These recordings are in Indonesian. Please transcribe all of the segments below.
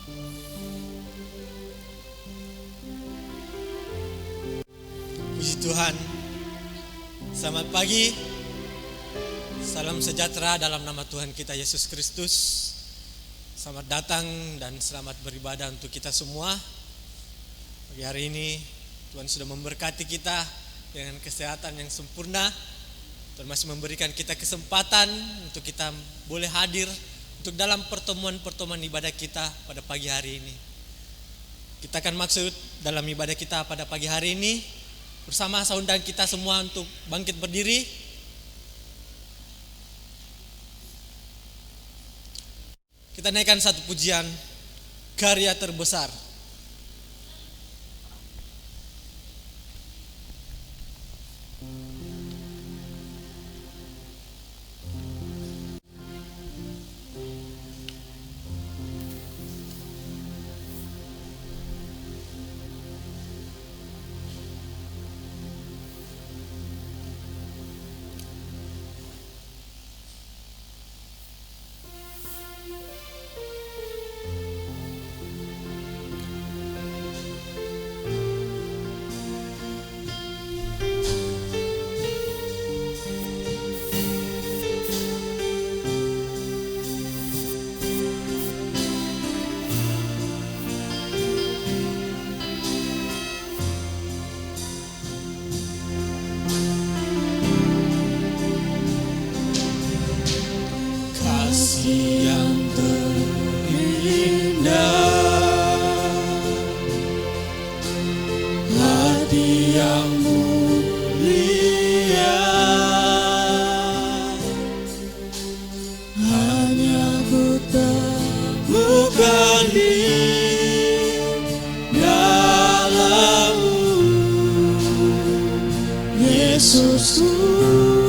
Puji Tuhan. Selamat pagi. Salam sejahtera dalam nama Tuhan kita Yesus Kristus. Selamat datang dan selamat beribadah untuk kita semua. Pagi hari ini Tuhan sudah memberkati kita dengan kesehatan yang sempurna. Tuhan masih memberikan kita kesempatan untuk kita boleh hadir untuk dalam pertemuan-pertemuan ibadah kita pada pagi hari ini. Kita akan maksud dalam ibadah kita pada pagi hari ini bersama saya undang kita semua untuk bangkit berdiri. Kita naikkan satu pujian, Karya Terbesar.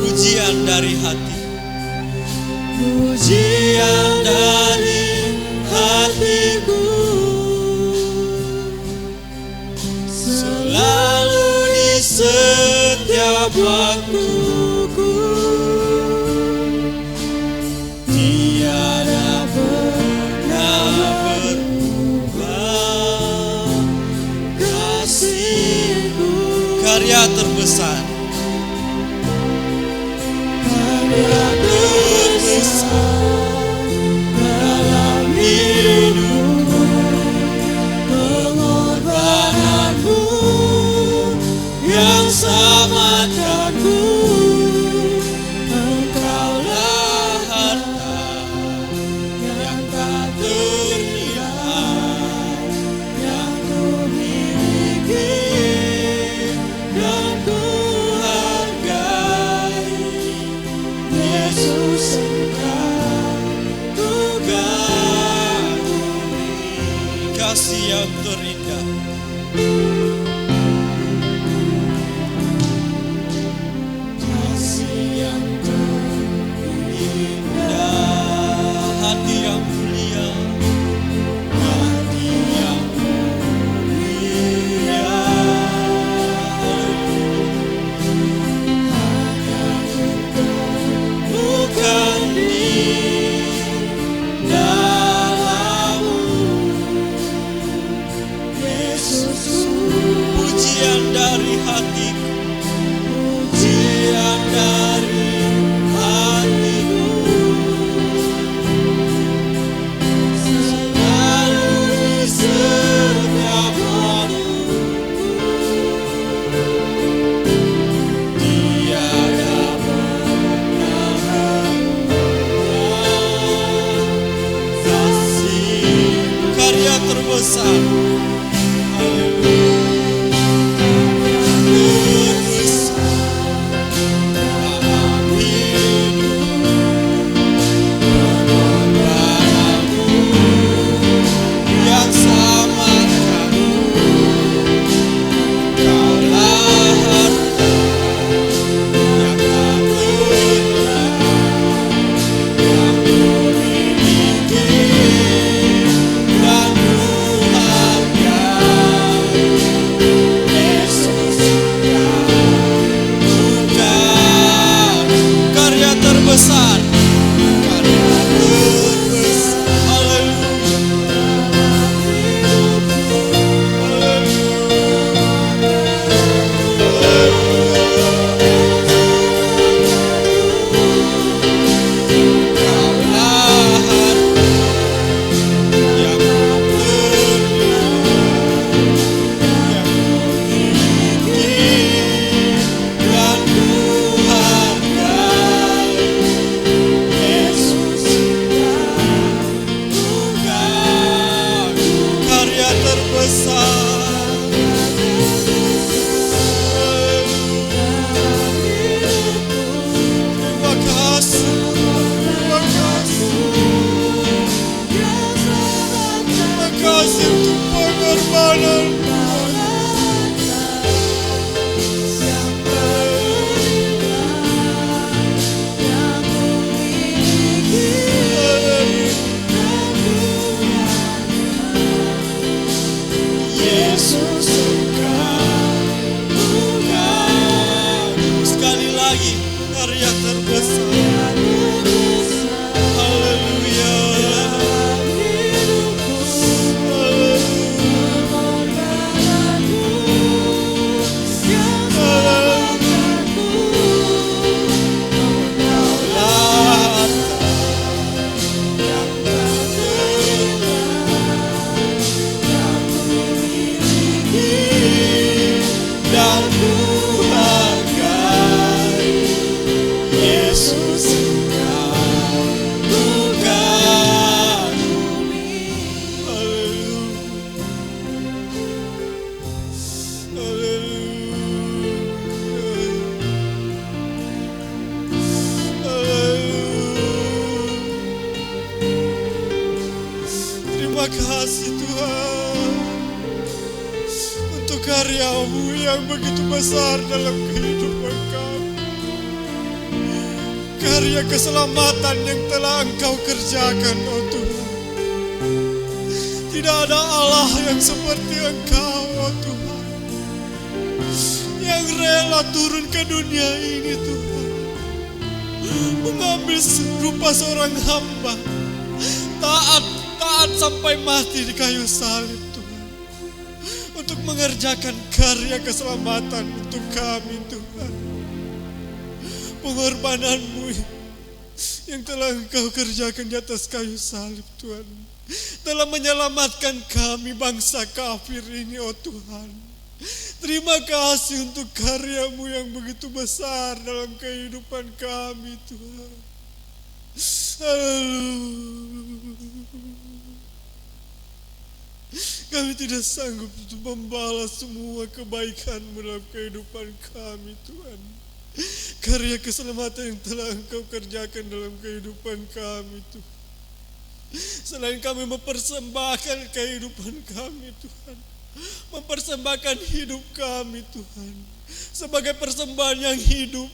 Pujian dari hati, pujian dari hatiku, selalu di setiap waktuku, tiada pernah berubah kasihku. Karya terbesar, dalam hidupku, pengorbananmu yang selamatkanku. Engkaulah harta yang tak ternilai yang ku miliki dan ku hargai. Yesus, Engkau ku kagumi, kasih yang terindah, kasih yang terindah, hati yang mulia, hati yang mulia. Bukan di dalammu, Yesus. Pujian dari hatiku, pujian dari hatiku, selalu di setiap waktuku, tiada karya terbesar. Dan ku hargai. Terima kasih Tuhan untuk karya-Mu yang begitu besar dalam kehidupan kami. Karya keselamatan yang telah Engkau kerjakan, oh Tuhan. Tidak ada Allah yang seperti Engkau, oh Tuhan, yang rela turun ke dunia ini Tuhan, mengambil rupa seorang hamba, taat sampai mati di kayu salib Tuhan, untuk mengerjakan karya keselamatan untuk kami Tuhan. Pengorbanan-Mu yang telah Engkau kerjakan di atas kayu salib Tuhan, telah menyelamatkan kami bangsa kafir ini, oh Tuhan. Terima kasih untuk karya-Mu yang begitu besar dalam kehidupan kami Tuhan. Kami tidak sanggup untuk membalas semua kebaikan-Mu dalam kehidupan kami Tuhan. Karya keselamatan yang telah Engkau kerjakan dalam kehidupan kami Tuhan. Selain kami mempersembahkan kehidupan kami Tuhan, mempersembahkan hidup kami Tuhan sebagai persembahan yang hidup,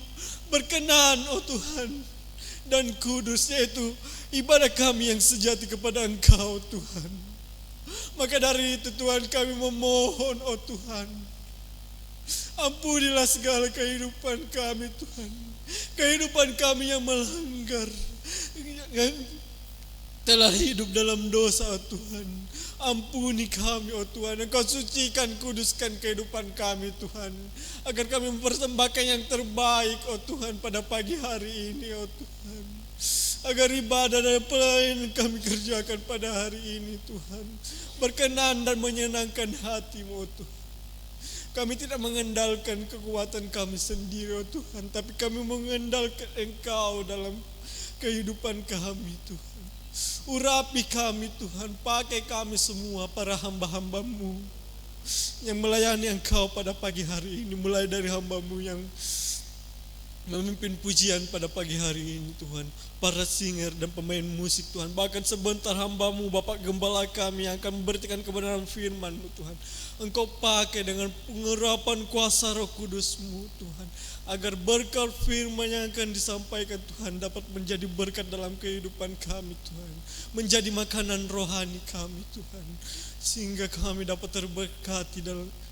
berkenan oh Tuhan, dan kudus, yaitu ibadah kami yang sejati kepada Engkau Tuhan. Maka dari itu Tuhan, kami memohon oh Tuhan, ampunilah segala kehidupan kami Tuhan. Kehidupan kami yang melanggar, yang telah hidup dalam dosa oh Tuhan. Ampuni kami oh Tuhan. Engkau sucikan, kuduskan kehidupan kami Tuhan, agar kami mempersembahkan yang terbaik oh Tuhan pada pagi hari ini oh Tuhan. Agar ibadah dan pelayanan kami kerjakan pada hari ini Tuhan berkenan dan menyenangkan hati-Mu oh Tuhan. Kami tidak mengendalikan kekuatan kami sendiri oh Tuhan, tapi kami mengendalikan Engkau dalam kehidupan kami Tuhan. Urapi kami Tuhan, pakai kami semua para hamba-hamba-Mu yang melayani Engkau pada pagi hari ini, mulai dari hamba-Mu yang memimpin pujian pada pagi hari ini Tuhan, para singer dan pemain musik Tuhan, bahkan sebentar hamba-Mu Bapak Gembala kami yang akan memberitakan kebenaran firman-Mu Tuhan. Engkau pakai dengan pengurapan kuasa Roh Kudus-Mu Tuhan, agar berkat firman yang akan disampaikan Tuhan dapat menjadi berkat dalam kehidupan kami Tuhan, menjadi makanan rohani kami Tuhan, sehingga kami dapat terberkati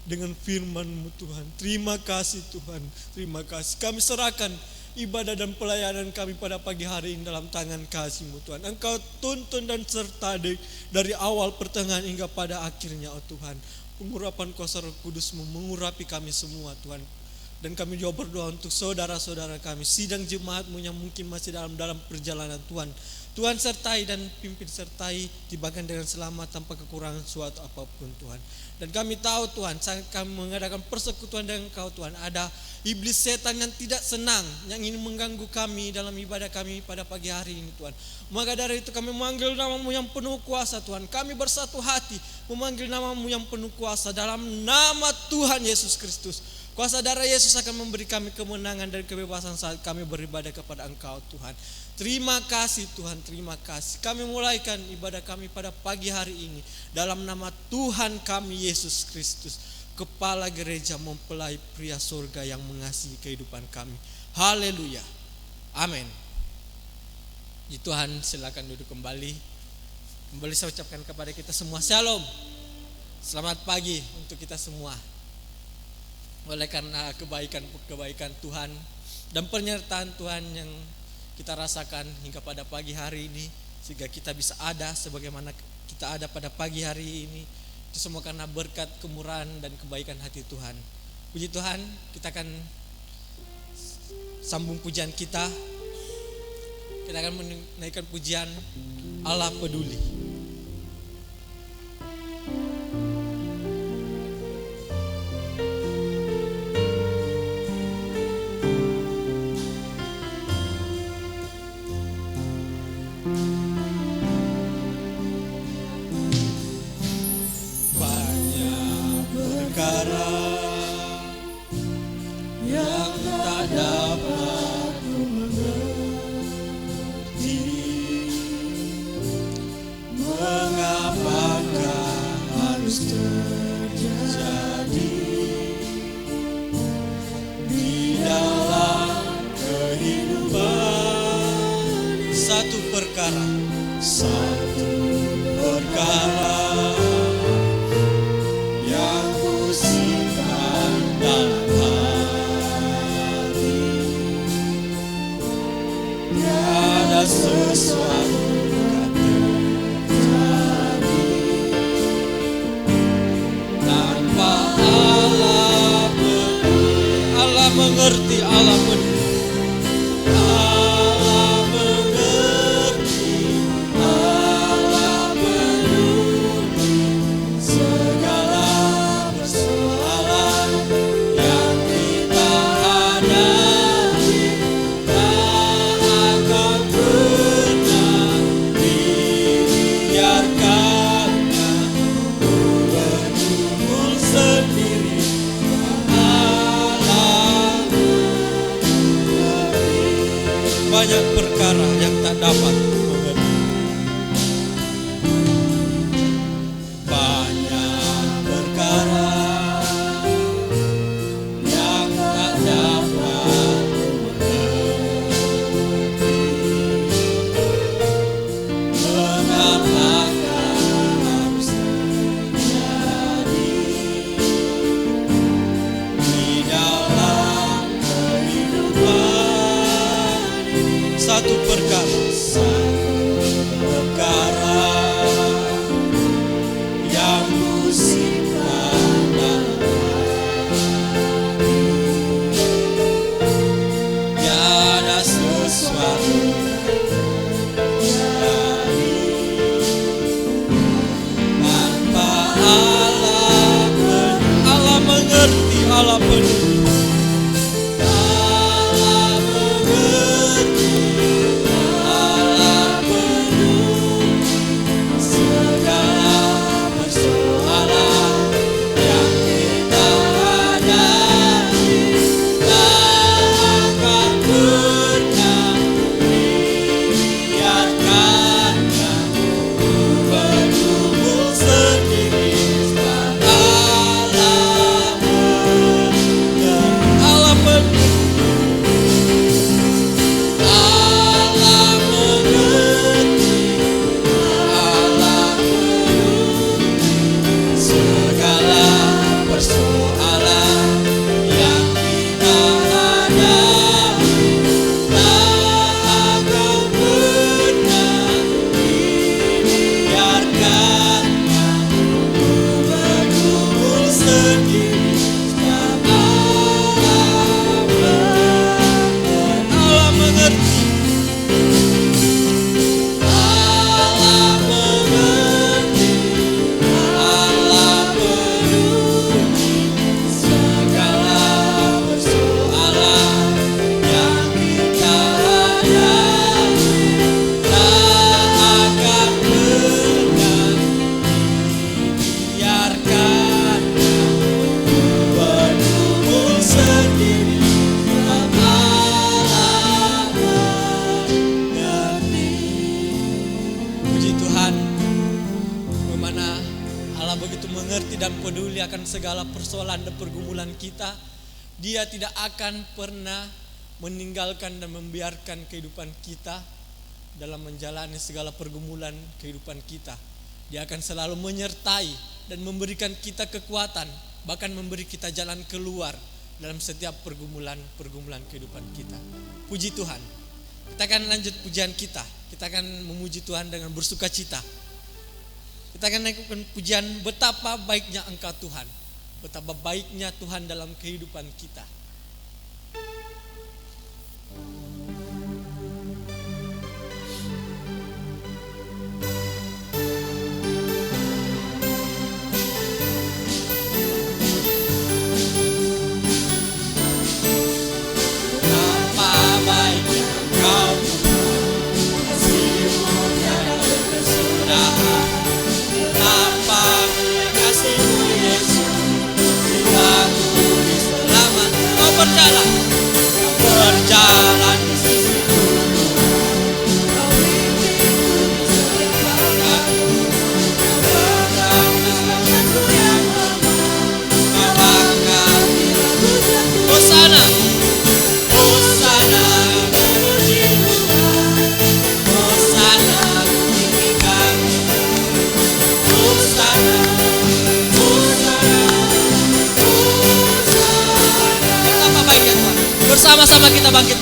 dengan firman-Mu Tuhan. Terima kasih Tuhan, terima kasih. Kami serahkan ibadah dan pelayanan kami pada pagi hari ini dalam tangan kasih-Mu Tuhan. Engkau tuntun dan serta dari awal, pertengahan hingga pada akhirnya oh Tuhan. Pengurapan kuasa Roh Kudus-Mu mengurapi kami semua Tuhan. Dan kami juga berdoa untuk saudara-saudara kami, sidang jemaat-Mu yang mungkin masih dalam perjalanan Tuhan. Tuhan sertai dan pimpin sertai, tibakan dengan selamat tanpa kekurangan suatu apapun Tuhan. Dan kami tahu Tuhan, saat kami mengadakan persekutuan dengan Engkau Tuhan, ada iblis setan yang tidak senang, yang ingin mengganggu kami dalam ibadah kami pada pagi hari ini Tuhan. Maka dari itu kami memanggil nama-Mu yang penuh kuasa Tuhan. Kami bersatu hati memanggil nama-Mu yang penuh kuasa dalam nama Tuhan Yesus Kristus. Kuasa darah Yesus akan memberi kami kemenangan dan kebebasan saat kami beribadah kepada Engkau Tuhan. Terima kasih Tuhan, terima kasih. Kami mulaikan ibadah kami pada pagi hari ini dalam nama Tuhan kami Yesus Kristus, Kepala Gereja mempelai pria surga yang mengasihi kehidupan kami. Haleluya. Amin. Tuhan silakan duduk kembali. Kembali saya ucapkan kepada kita semua Shalom. Selamat pagi untuk kita semua. Oleh karena kebaikan Tuhan dan penyertaan Tuhan yang kita rasakan hingga pada pagi hari ini, sehingga kita bisa ada sebagaimana kita ada pada pagi hari ini, itu semua karena berkat kemurahan dan kebaikan hati Tuhan. Puji Tuhan, kita akan sambung pujian kita. Kita akan menaikkan pujian Allah Peduli. Satu perkara yang ku simpan dalam hati, tiada sesuatu yang terjadi tanpa Allah peduli. Allah mengerti, Allah peduli. Banyak perkara yang tak dapat mengerti. Banyak perkara yang tak dapat mengerti. Mengapakah harus terjadi di dalam kehidupan? Satu perkara yang ku simpan dalam hati, tiada sesuatu terjadi tanpa Allah. Allah mengerti, Allah peduli. bagaimana Allah begitu mengerti dan peduli akan segala persoalan dan pergumulan kita. Dia tidak akan pernah meninggalkan dan membiarkan kehidupan kita dalam menjalani segala pergumulan kehidupan kita. Dia akan selalu menyertai dan memberikan kita kekuatan, bahkan memberi kita jalan keluar dalam setiap pergumulan kehidupan kita. Puji Tuhan. Kita akan lanjut pujian kita. Kita akan memuji Tuhan dengan bersuka cita. Kita akan naikkan pujian betapa baiknya Engkau Tuhan. Betapa baiknya Tuhan dalam kehidupan kita. Berjalan di sisiku, kau pimpin ku di segala Hosana, Hosana, memuji Tuhan, Hosana, tinggikan, Hosana, Hosana, Hosana. Betapa baiknya Tuhan. Bersama-sama kita bangkit.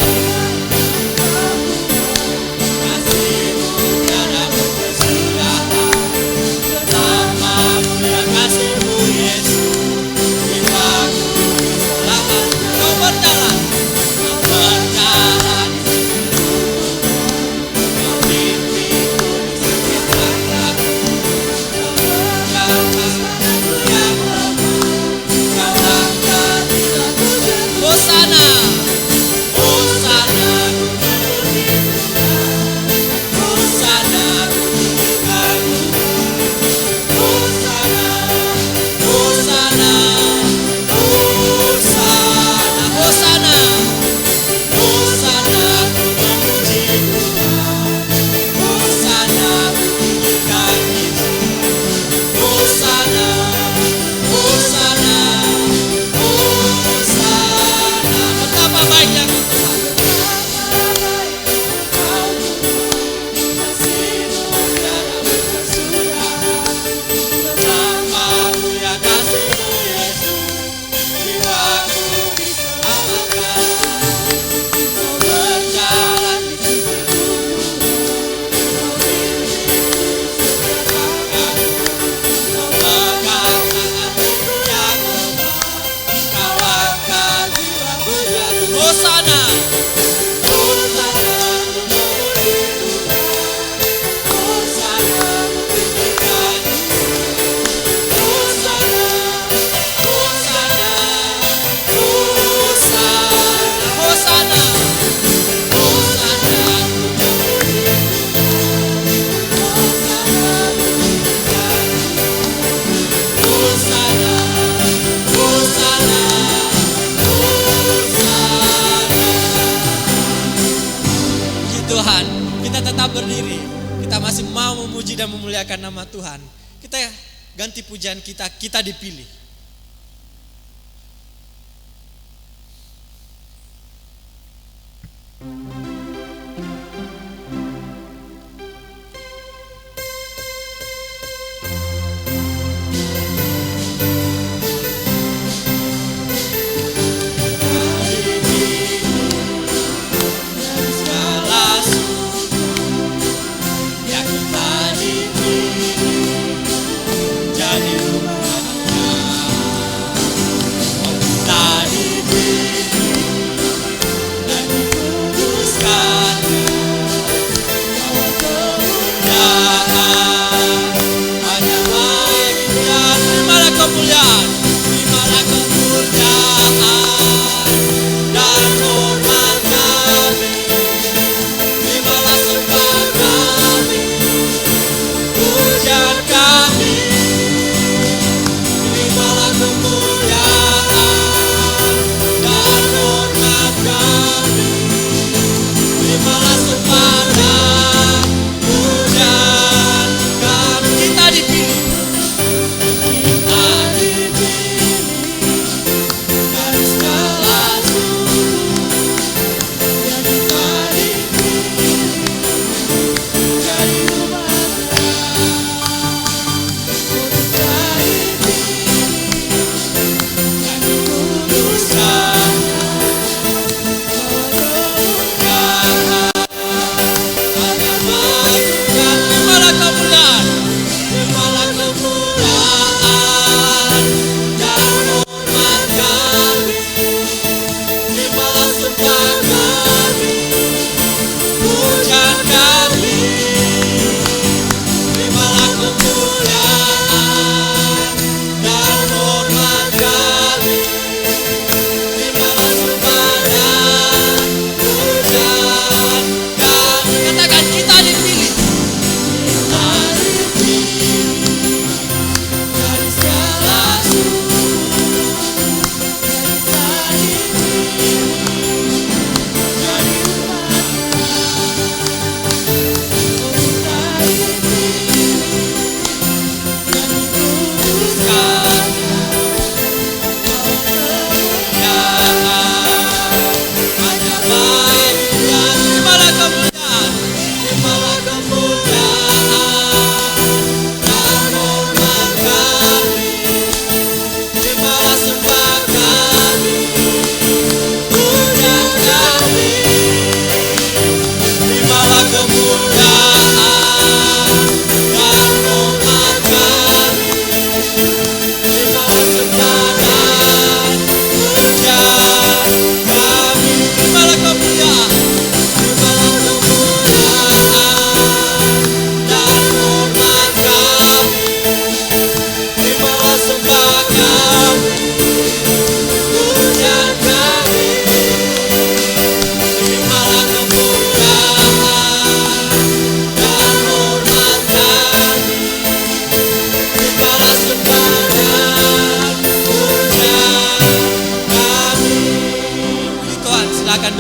Berdiri, kita masih mau memuji dan memuliakan nama Tuhan. Kita ganti pujian kita dipilih. Jadi rumah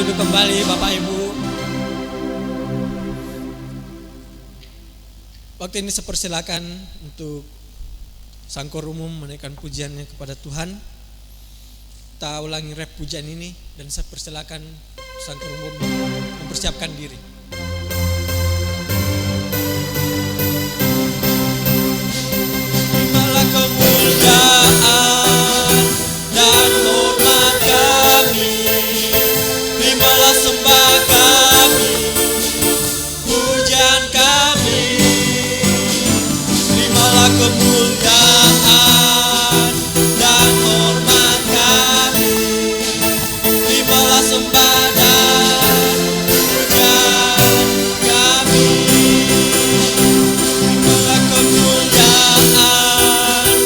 duduk kembali Bapak Ibu. Waktu ini saya persilakan untuk sangkor umum menaikkan pujiannya kepada Tuhan. Kita ulangi rap pujian ini dan saya persilakan sangkor umum mempersiapkan diri. Terimalah kemuliaan dan hormat kami, terimalah sembah kami, pujian kami. Terimalah kemuliaan dan hormat kami, terimalah sembah dan pujian kami. Terimalah kemuliaan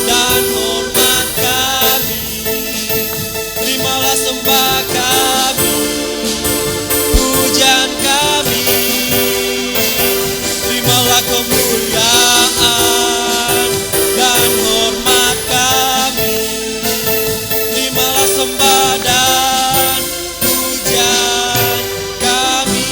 dan hormat kami, terimalah sembah kami, pujian kami. Terimalah kemuliaan dan hormat kami, terimalah sembah dan pujian kami.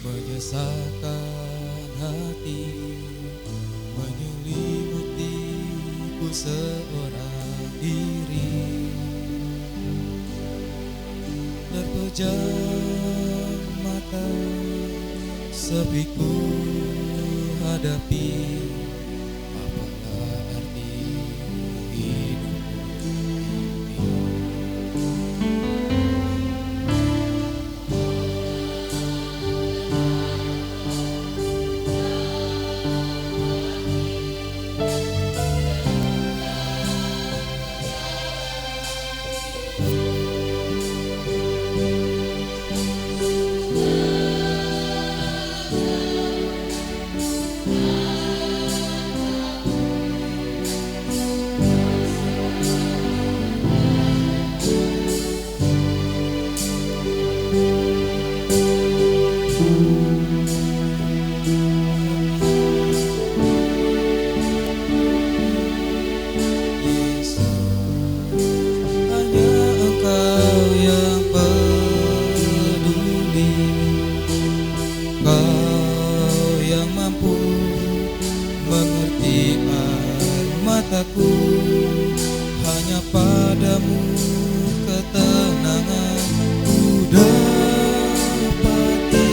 Menyesakan hati, menyelimutiku seorang diri, terpejam mata, sepiku hadapi, apalah arti hidupku ini. Hanya padamu ketenangan ku dapati.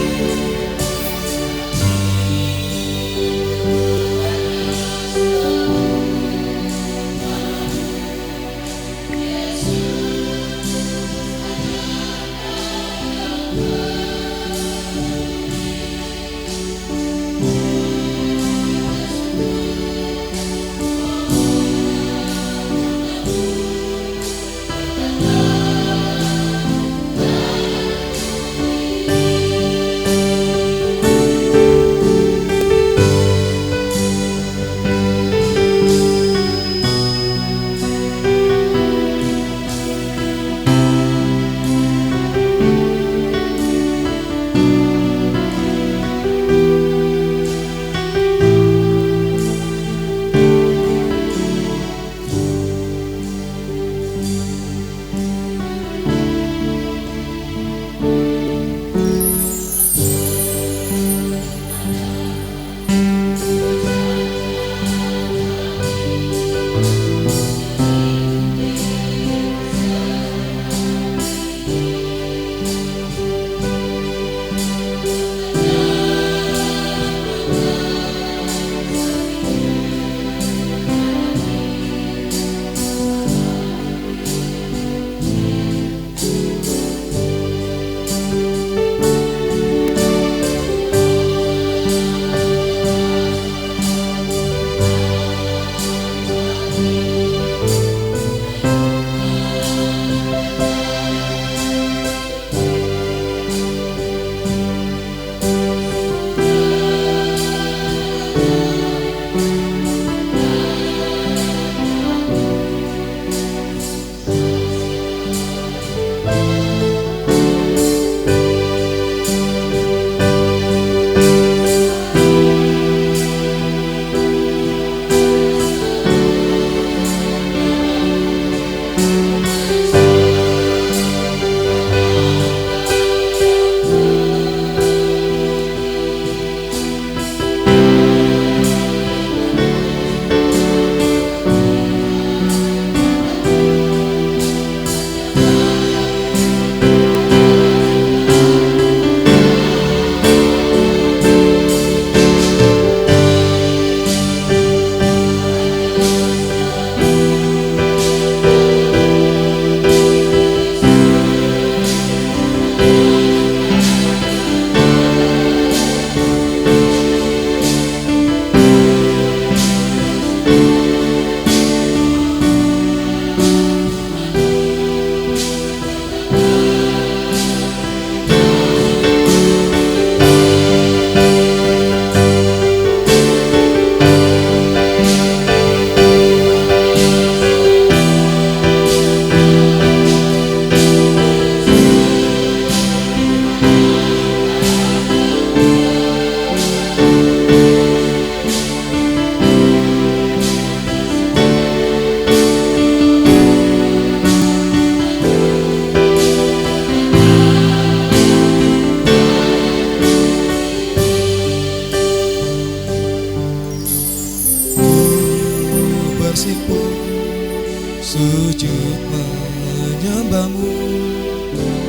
sujud menyembahmu.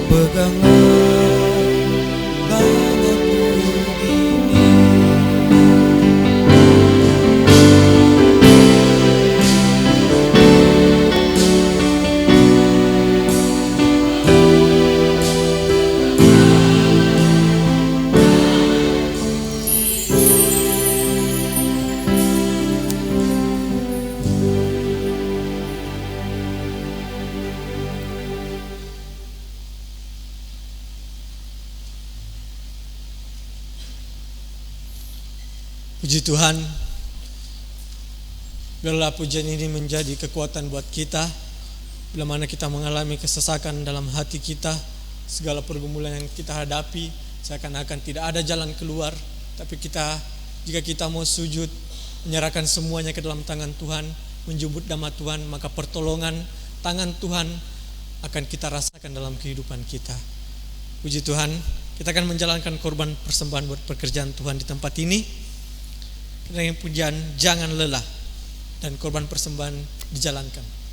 Peganglah tanganku ini. Puji Tuhan, biarlah pujian ini menjadi kekuatan buat kita. Bila mana kita mengalami kesesakan dalam hati kita, segala pergumulan yang kita hadapi, seakan-akan tidak ada jalan keluar. Tapi jika kita mau sujud, menyerahkan semuanya ke dalam tangan Tuhan, menjemput nama Tuhan, maka pertolongan tangan Tuhan akan kita rasakan dalam kehidupan kita. Puji Tuhan, kita akan menjalankan korban persembahan buat pekerjaan Tuhan di tempat ini. Dengan pujian jangan lelah dan korban persembahan dijalankan.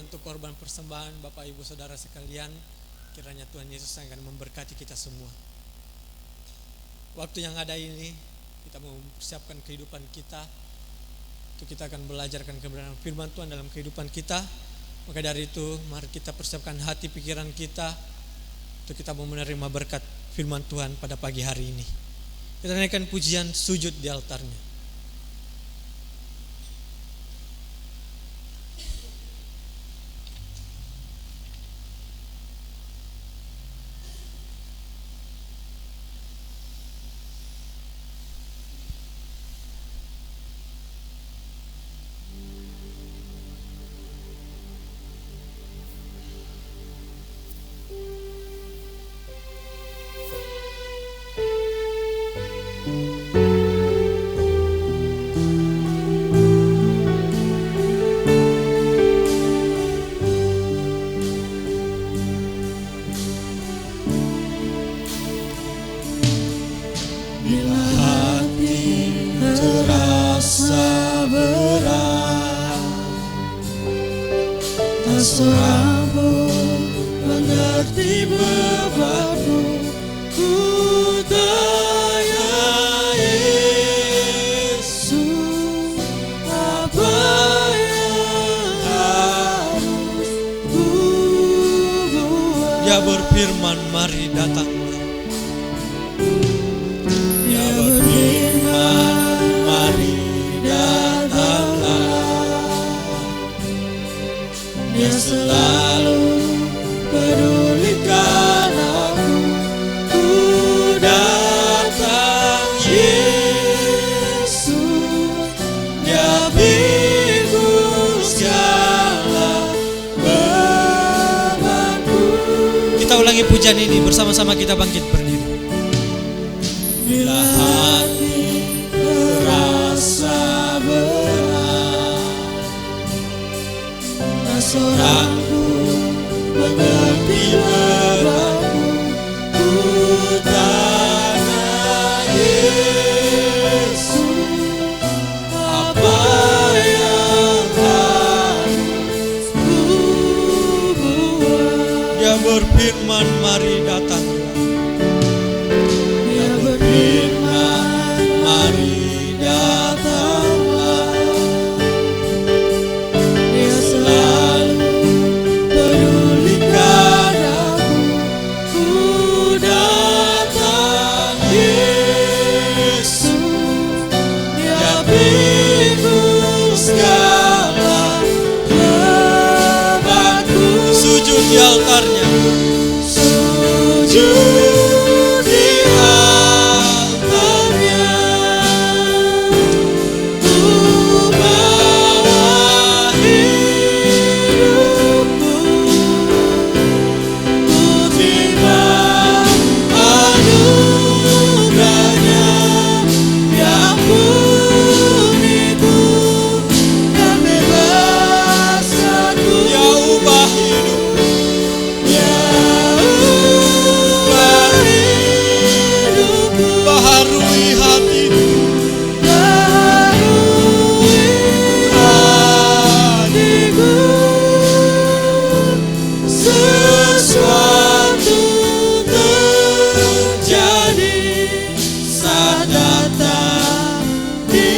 Untuk korban persembahan Bapak Ibu Saudara sekalian, kiranya Tuhan Yesus akan memberkati kita semua. Waktu yang ada ini kita mau mempersiapkan kehidupan kita, untuk kita akan belajarkan kebenaran firman Tuhan dalam kehidupan kita. Maka dari itu mari kita persiapkan hati pikiran kita untuk kita mau menerima berkat firman Tuhan pada pagi hari ini. Kita naikkan pujian sujud di altarnya. seorang pun mengerti bebanmu. Ku tanya Yesus, apa yang harus ku buat? Dia berfirman, mari datanglah. Dia berfirman, mari datanglah. Dia selalu pedulikan aku. Ku datang Yesus, Dia pikul segala bebanku. Kita ulangi pujian ini bersama-sama, kita bangkit berdiri. Bila hati terasa berat, tak seorang pun mengerti bebanku. Ku tanya Yesus, apa yang harus ku buat? Dia berfirman, mari datanglah. Dia berfirman, Mari datanglah. Dia selalu pedulikan aku. Ku datang Yesus, Dia pikul segala bebanku. Sujud di altarnya. Sujud di altarnya, ku bawa hidupku. Ku terima anugerahnya, yang ampuniku dan bebaskanku. Dia ubah hidup. Dia ubah hidupku, Baharui hatiku. baharui hatiku. Sesuatu terjadi saat datang di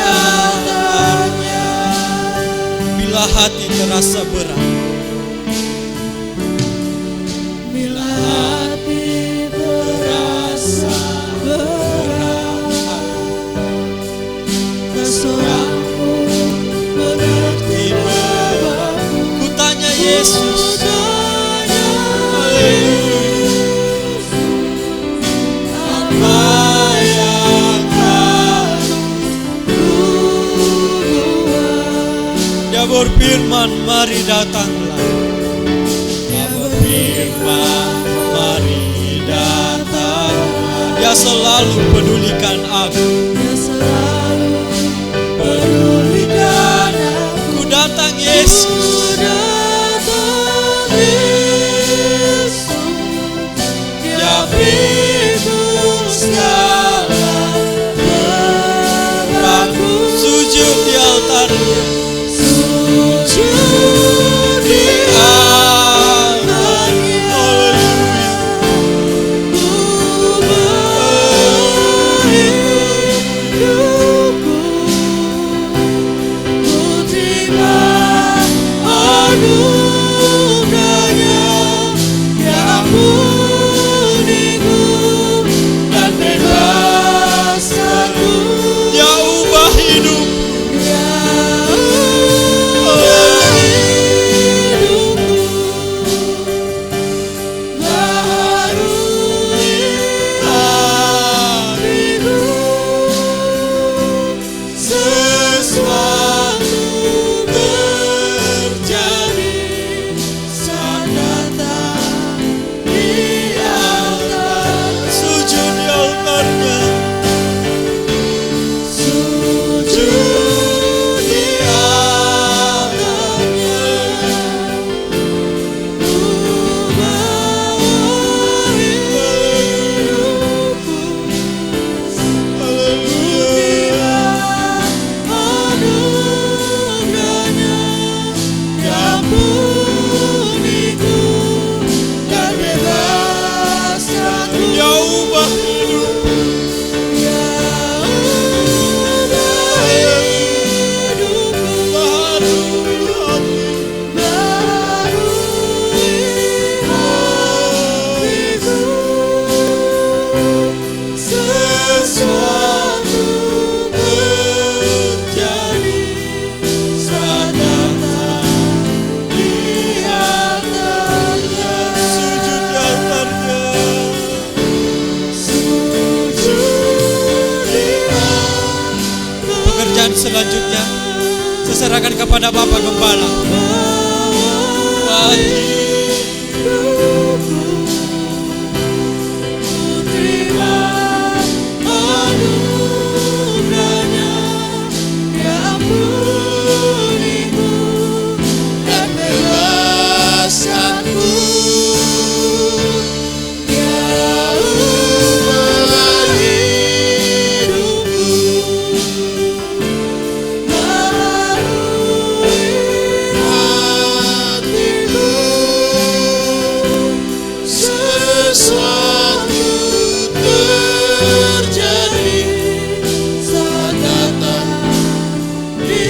altarnya. Bila hati terasa berat, Bila hati terasa berat, tak seorang pun mengerti bebanku. ku tanya Yesus. Ku tanya Yesus, apa yang harus ku buat? Dia berfirman, mari datanglah. Dia berfirman, mari datanglah. Dia selalu pedulikan aku. Dia selalu pedulikan aku. Ku datang Yesus. Ku datang Yesus, Dia pikul segala bebanku. Sujud di altarnya. Sujud di altarnya, ku bawa hidupku. Ku terima selanjutnya saya serahkan kepada Bapak Gembala. Terima anugerahnya, ya ampuniku dan bebaskanku, ya ubah hidupku melalui hatiku. Sesuatu terjadi saat datang di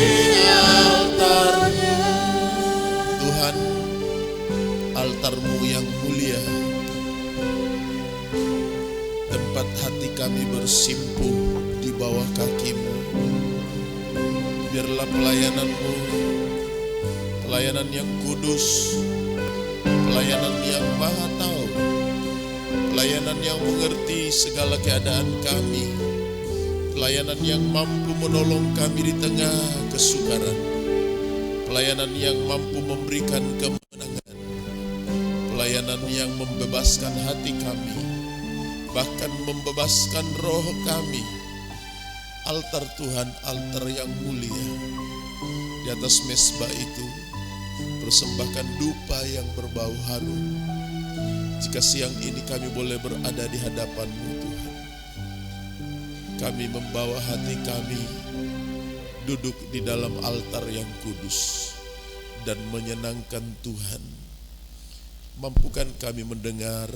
altarnya. Tuhan, altar-Mu yang mulia, tempat hati kami bersimpuh di bawah kaki-Mu. Biarlah pelayanan-Mu, pelayanan yang kudus, pelayanan yang maha tahu, pelayanan yang mengerti segala keadaan kami, pelayanan yang mampu menolong kami di tengah kesukaran, pelayanan yang mampu memberikan kemenangan, pelayanan yang membebaskan hati kami, bahkan membebaskan roh kami. Altar Tuhan, altar yang mulia, di atas mezbah itu persembahkan dupa yang berbau harum. Jika siang ini kami boleh berada di hadapan-Mu Tuhan, kami membawa hati kami duduk di dalam altar yang kudus dan menyenangkan Tuhan. Mampukan kami mendengar,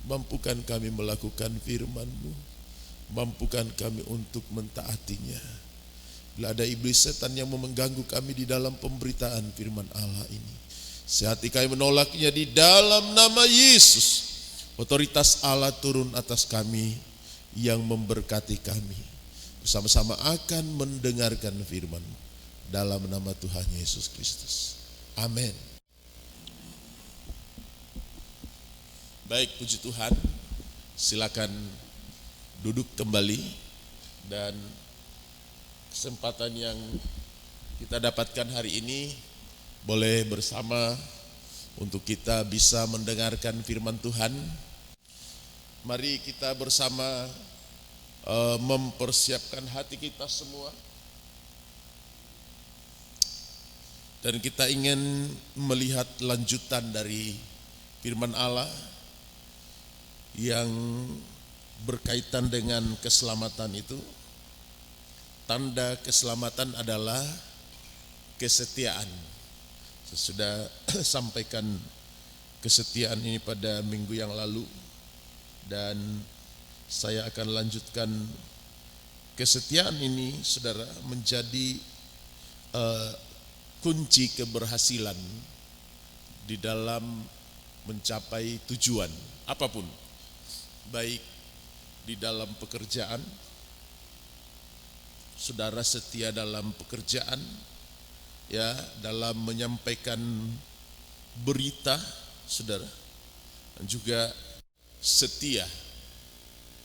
mampukan kami melakukan firman-Mu, mampukan kami untuk mentaatinya. Bila ada iblis setan yang mengganggu kami di dalam pemberitaan firman Allah ini, sehati kami menolaknya di dalam nama Yesus. Otoritas Allah turun atas kami yang memberkati kami. Bersama-sama akan mendengarkan firman dalam nama Tuhan Yesus Kristus. Amin. Baik, puji Tuhan. Silakan duduk kembali, dan kesempatan yang kita dapatkan hari ini boleh bersama untuk kita bisa mendengarkan firman Tuhan. Mari kita bersama mempersiapkan hati kita semua, dan kita ingin melihat lanjutan dari firman Allah yang berkaitan dengan keselamatan itu. Tanda keselamatan adalah kesetiaan. Saya sudah sampaikan kesetiaan ini pada minggu yang lalu, dan saya akan lanjutkan. Kesetiaan ini, saudara, menjadi kunci keberhasilan di dalam mencapai tujuan apapun, baik di dalam pekerjaan. Saudara setia dalam pekerjaan, ya, dalam menyampaikan berita, saudara, dan juga setia,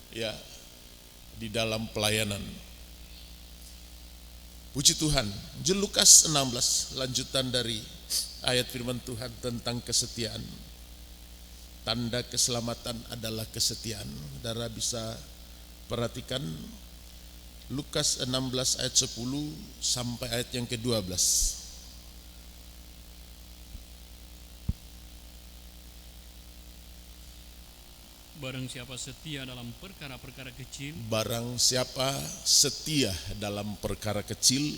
ya, di dalam pelayanan. Puji Tuhan. Lukas 16, lanjutan dari ayat firman Tuhan tentang kesetiaan. Tanda keselamatan adalah kesetiaan. Saudara bisa perhatikan Lukas 16 ayat 10 sampai ayat yang ke-12. Barang siapa setia dalam perkara-perkara kecil, Barang siapa setia dalam perkara kecil,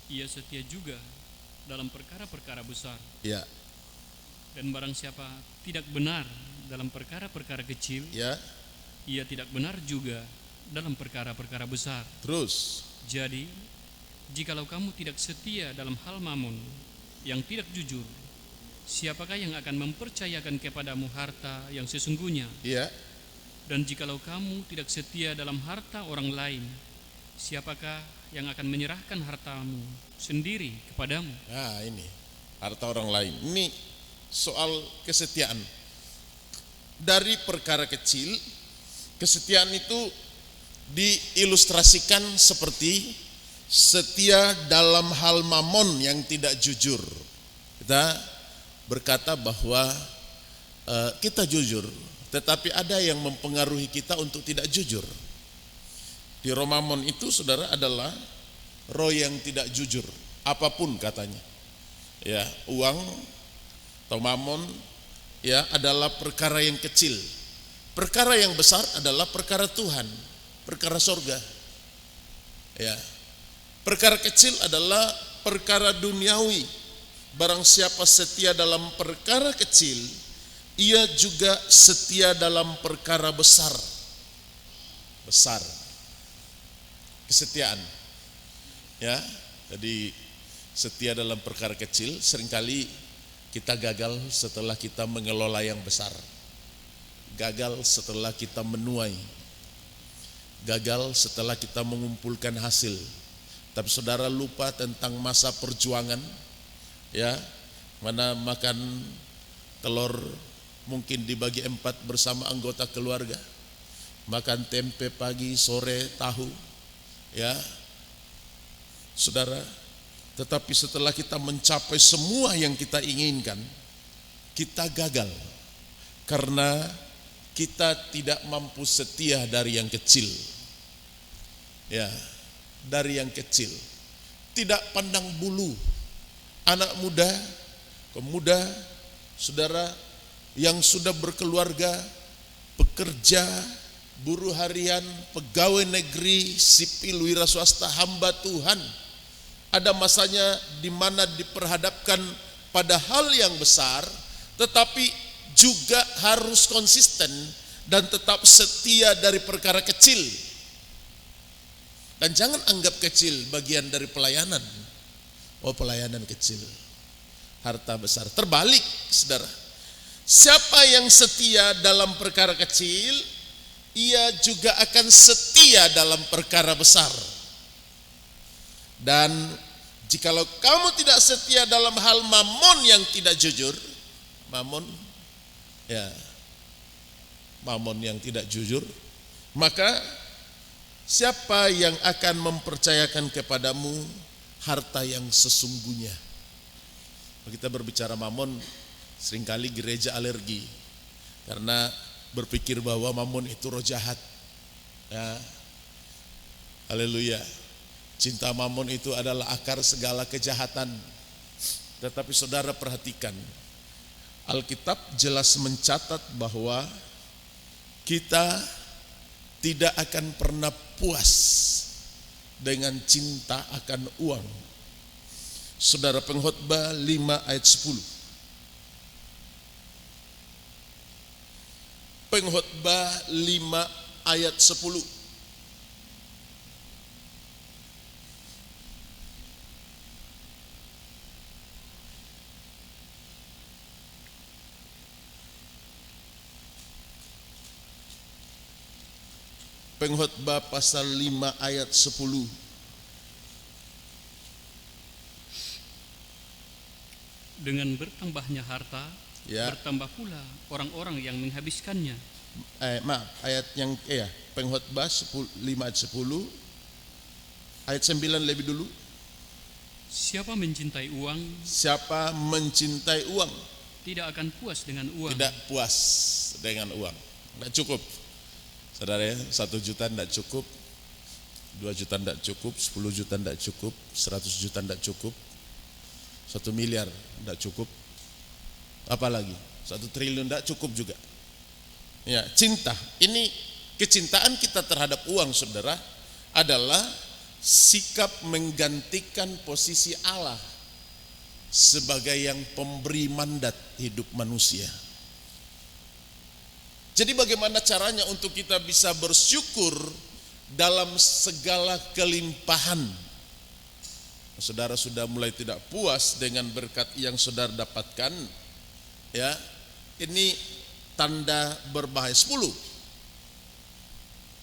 ia setia juga dalam perkara-perkara besar. ya, Dan barang siapa tidak benar dalam perkara-perkara kecil, ya, ia tidak benar juga dalam perkara-perkara besar. terus, Jadi, jikalau kamu tidak setia dalam hal mamon yang tidak jujur, siapakah yang akan mempercayakan kepadamu harta yang sesungguhnya? ya, Dan jikalau kamu tidak setia dalam harta orang lain, siapakah yang akan menyerahkan hartamu sendiri kepadamu? nah ini harta orang lain. Ini soal kesetiaan. Dari perkara kecil, kesetiaan itu diilustrasikan seperti setia dalam hal mamon yang tidak jujur. Kita berkata bahwa kita jujur, tetapi ada yang mempengaruhi kita untuk tidak jujur. Di Romamon itu saudara adalah roh yang tidak jujur, apapun katanya. Ya, uang atau mamon ya adalah perkara yang kecil. Perkara yang besar adalah perkara Tuhan, perkara sorga. Ya, perkara kecil adalah perkara duniawi. Barang siapa setia dalam perkara kecil, ia juga setia dalam perkara besar. Besar. Kesetiaan. Ya, jadi setia dalam perkara kecil, seringkali kita gagal setelah kita mengelola yang besar. Gagal setelah kita menuai. Gagal setelah kita mengumpulkan hasil. Tapi saudara lupa tentang masa perjuangan, ya, mana makan telur mungkin dibagi 4 bersama anggota keluarga, makan tempe pagi, sore, tahu, ya, saudara. Tetapi setelah kita mencapai semua yang kita inginkan, kita gagal karena kita tidak mampu setia dari yang kecil. Ya, dari yang kecil. Tidak pandang bulu. Anak muda, pemuda, saudara yang sudah berkeluarga, pekerja, buruh harian, pegawai negeri, sipil, wira swasta, hamba Tuhan. Ada masanya di mana diperhadapkan pada hal yang besar, tetapi juga harus konsisten dan tetap setia dari perkara kecil. Dan jangan anggap kecil bagian dari pelayanan. Oh, pelayanan kecil, harta besar. Terbalik, saudara. Siapa yang setia dalam perkara kecil, ia juga akan setia dalam perkara besar. Dan jikalau kamu tidak setia dalam hal mamon yang tidak jujur, mamon yang tidak jujur, maka siapa yang akan mempercayakan kepadamu harta yang sesungguhnya? Kita berbicara mamon, seringkali gereja alergi karena berpikir bahwa mamon itu roh jahat. Ya, haleluya. Cinta mamon itu adalah akar segala kejahatan. Tetapi saudara perhatikan, Alkitab jelas mencatat bahwa kita tidak akan pernah puas dengan cinta akan uang. Saudara, Pengkhotbah 5 ayat 10. Pengkhotbah 5 ayat 10. Pengkhotbah pasal 5 ayat 10. Dengan bertambahnya harta, Ya. bertambah pula orang-orang yang menghabiskannya. Pengkhotbah 5 ayat 10. Ayat 9 lebih dulu. Siapa mencintai uang, Siapa mencintai uang, tidak akan puas dengan uang. tidak puas dengan uang. Tidak cukup. Saudara ya, 1 juta tidak cukup, 2 juta tidak cukup, 10 juta tidak cukup, 100 juta tidak cukup, 1 miliar tidak cukup, apalagi 1 triliun tidak cukup juga. Ya, cinta, ini kecintaan kita terhadap uang, saudara, adalah sikap menggantikan posisi Allah sebagai yang pemberi mandat hidup manusia. Jadi bagaimana caranya untuk kita bisa bersyukur dalam segala kelimpahan? Saudara sudah mulai tidak puas dengan berkat yang saudara dapatkan, ya. Ini tanda berbahaya. 10.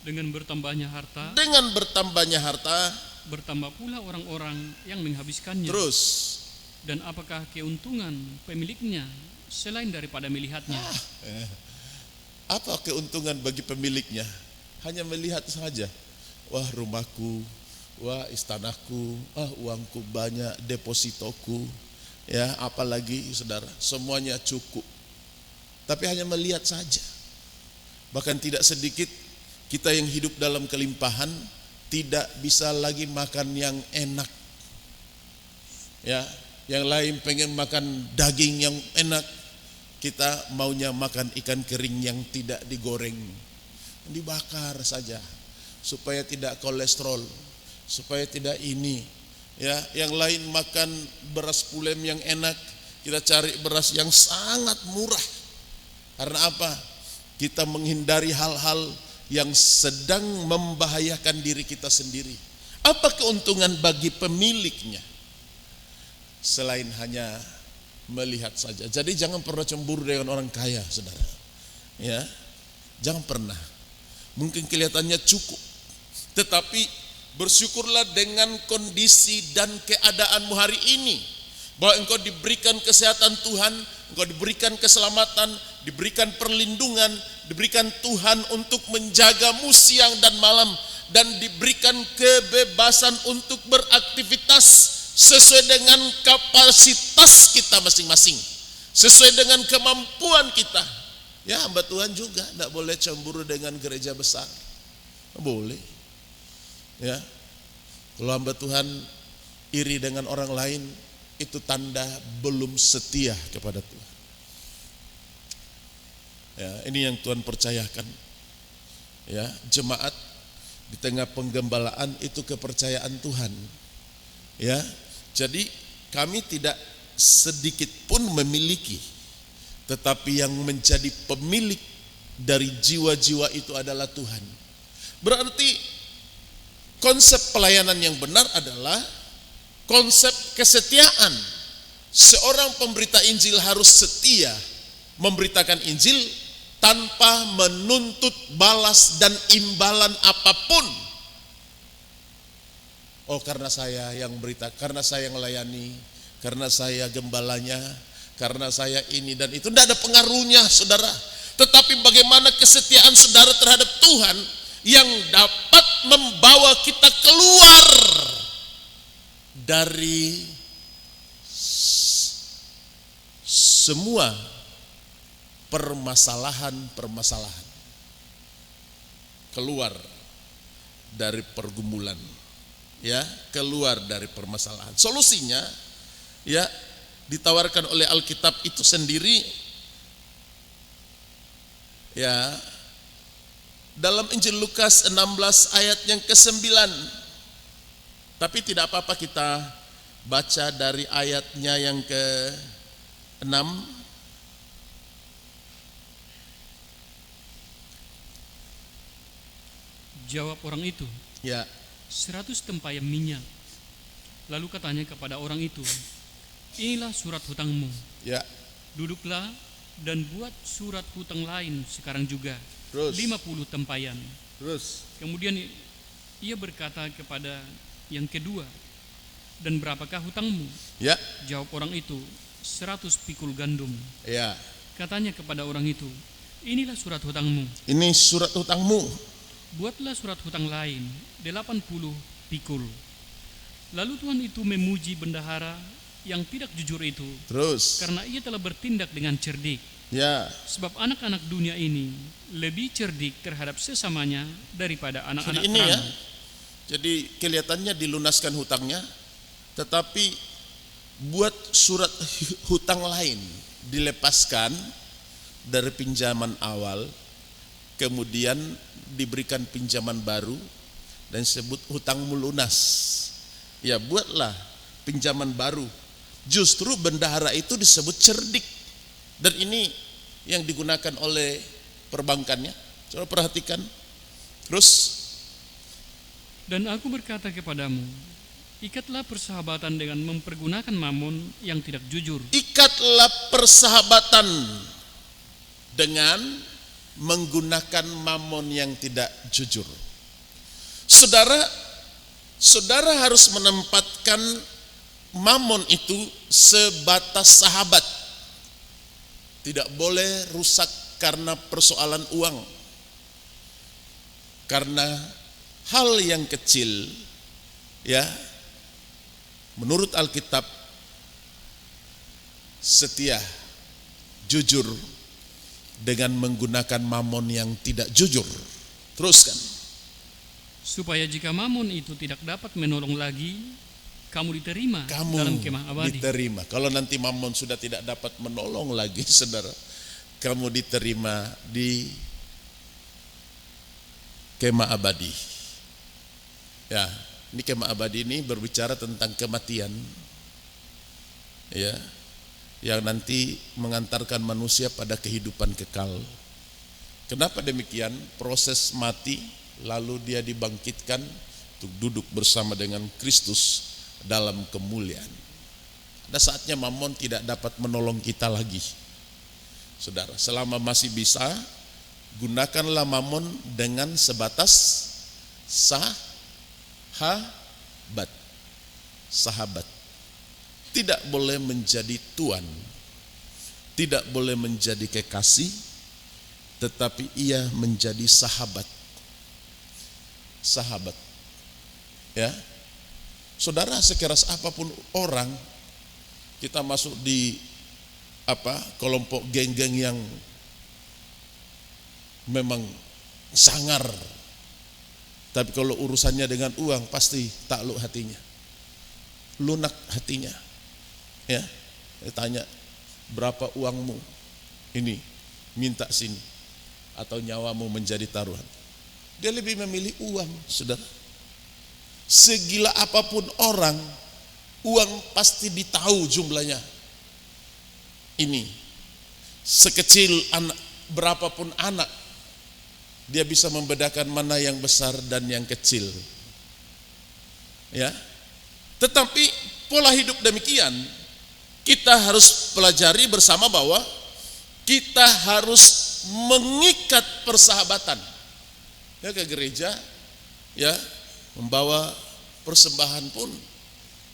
Dengan bertambahnya harta, Dengan bertambahnya harta, bertambah pula orang-orang yang menghabiskannya. terus Dan apakah keuntungan pemiliknya selain daripada melihatnya? apa keuntungan bagi pemiliknya? Hanya melihat saja. Wah, rumahku Wah, istanaku, uangku banyak, depositoku, ya apalagi saudara, semuanya cukup. Tapi hanya melihat saja. Bahkan tidak sedikit kita yang hidup dalam kelimpahan tidak bisa lagi makan yang enak. Ya, yang lain pengen makan daging yang enak, kita maunya makan ikan kering yang tidak digoreng, dibakar saja supaya tidak kolesterol, supaya tidak ini. Ya, yang lain makan beras pulem yang enak, kita cari beras yang sangat murah. Karena apa? Kita menghindari hal-hal yang sedang membahayakan diri kita sendiri. Apa keuntungan bagi pemiliknya? Selain hanya melihat saja. Jadi jangan pernah cemburu dengan orang kaya, saudara. Ya, jangan pernah. Mungkin kelihatannya cukup, tetapi bersyukurlah dengan kondisi dan keadaanmu hari ini, bahwa engkau diberikan kesehatan Tuhan, engkau diberikan keselamatan, diberikan perlindungan, diberikan Tuhan untuk menjagamu siang dan malam, dan diberikan kebebasan untuk beraktivitas sesuai dengan kapasitas kita masing-masing, sesuai dengan kemampuan kita. Ya, hamba Tuhan juga tidak boleh cemburu dengan gereja besar, boleh. Ya, kalau hamba Tuhan iri dengan orang lain, itu tanda belum setia kepada Tuhan. Ya, ini yang Tuhan percayakan. Ya, jemaat di tengah penggembalaan itu kepercayaan Tuhan. Ya, jadi kami tidak sedikit pun memiliki, tetapi yang menjadi pemilik dari jiwa-jiwa itu adalah Tuhan. Berarti konsep pelayanan yang benar adalah konsep kesetiaan. Seorang pemberita Injil harus setia memberitakan Injil tanpa menuntut balas dan imbalan apapun. Oh, karena saya yang berita, karena saya yang melayani, karena saya gembalanya, karena saya ini dan itu, tidak ada pengaruhnya, saudara. Tetapi bagaimana kesetiaan saudara terhadap Tuhan yang dapat membawa kita keluar dari semua permasalahan, keluar dari pergumulan, ya, keluar dari permasalahan. Solusinya, ya, ditawarkan oleh Alkitab itu sendiri, ya, dalam Injil Lukas 16 ayat yang ke-9. Tapi tidak apa-apa kita baca dari ayatnya yang ke-6. Jawab orang itu, Ya, 100 tempayan minyak. Lalu katanya kepada orang itu, inilah surat hutangmu. ya. Duduklah dan buat surat hutang lain sekarang juga. Terus. 50 tempayan. Terus. Kemudian ia berkata kepada yang kedua, dan berapakah hutangmu? Ya, Jawab orang itu, 100 pikul gandum. ya. Katanya kepada orang itu, inilah surat hutangmu. Ini surat hutangmu. Buatlah surat hutang lain, 80 pikul. Lalu Tuhan itu memuji bendahara yang tidak jujur itu, Terus. karena ia telah bertindak dengan cerdik. Ya. Sebab anak-anak dunia ini lebih cerdik terhadap sesamanya daripada anak-anak Jadi ini, ya. terang. Jadi kelihatannya dilunaskan hutangnya, tetapi buat surat hutang lain, dilepaskan dari pinjaman awal, kemudian diberikan pinjaman baru dan sebut hutangmu lunas. Ya, buatlah pinjaman baru. Justru bendahara itu disebut cerdik, dan ini yang digunakan oleh perbankannya. Coba perhatikan. Terus, Dan aku berkata kepadamu, ikatlah persahabatan dengan mempergunakan mamon yang tidak jujur. ikatlah persahabatan dengan menggunakan mamon yang tidak jujur. Saudara harus menempatkan mamon itu sebatas sahabat. Tidak boleh rusak karena persoalan uang. Karena hal yang kecil ya, menurut Alkitab setia, jujur dengan menggunakan mamon yang tidak jujur. Teruskan. Supaya jika mamon itu tidak dapat menolong lagi, kamu diterima Kamu dalam kemah abadi. diterima. Kalau nanti mamon sudah tidak dapat menolong lagi, saudara, kamu diterima di kemah abadi. Ya, ini kemah abadi ini berbicara tentang kematian, ya, yang nanti mengantarkan manusia pada kehidupan kekal. Kenapa demikian? Proses mati, lalu dia dibangkitkan untuk duduk bersama dengan Kristus dalam kemuliaan. Ada saatnya mamon tidak dapat menolong kita lagi. Saudara, selama masih bisa, gunakanlah mamon dengan sebatas sahabat. Tidak boleh menjadi tuan, tidak boleh menjadi kekasih, tetapi ia menjadi sahabat. Ya, saudara, sekeras apapun orang, kita masuk di kelompok geng-geng yang memang sangar, tapi kalau urusannya dengan uang pasti takluk hatinya, lunak hatinya. Ya, tanya berapa uangmu, ini minta sini, atau nyawamu menjadi taruhan. Dia lebih memilih uang, saudara. Segila apapun orang, uang pasti ditahu jumlahnya. Ini sekecil anak, berapapun anak, dia bisa membedakan mana yang besar dan yang kecil. Ya, tetapi pola hidup demikian kita harus pelajari bersama bahwa kita harus mengikat persahabatan. Ya, ke gereja, ya, membawa persembahan pun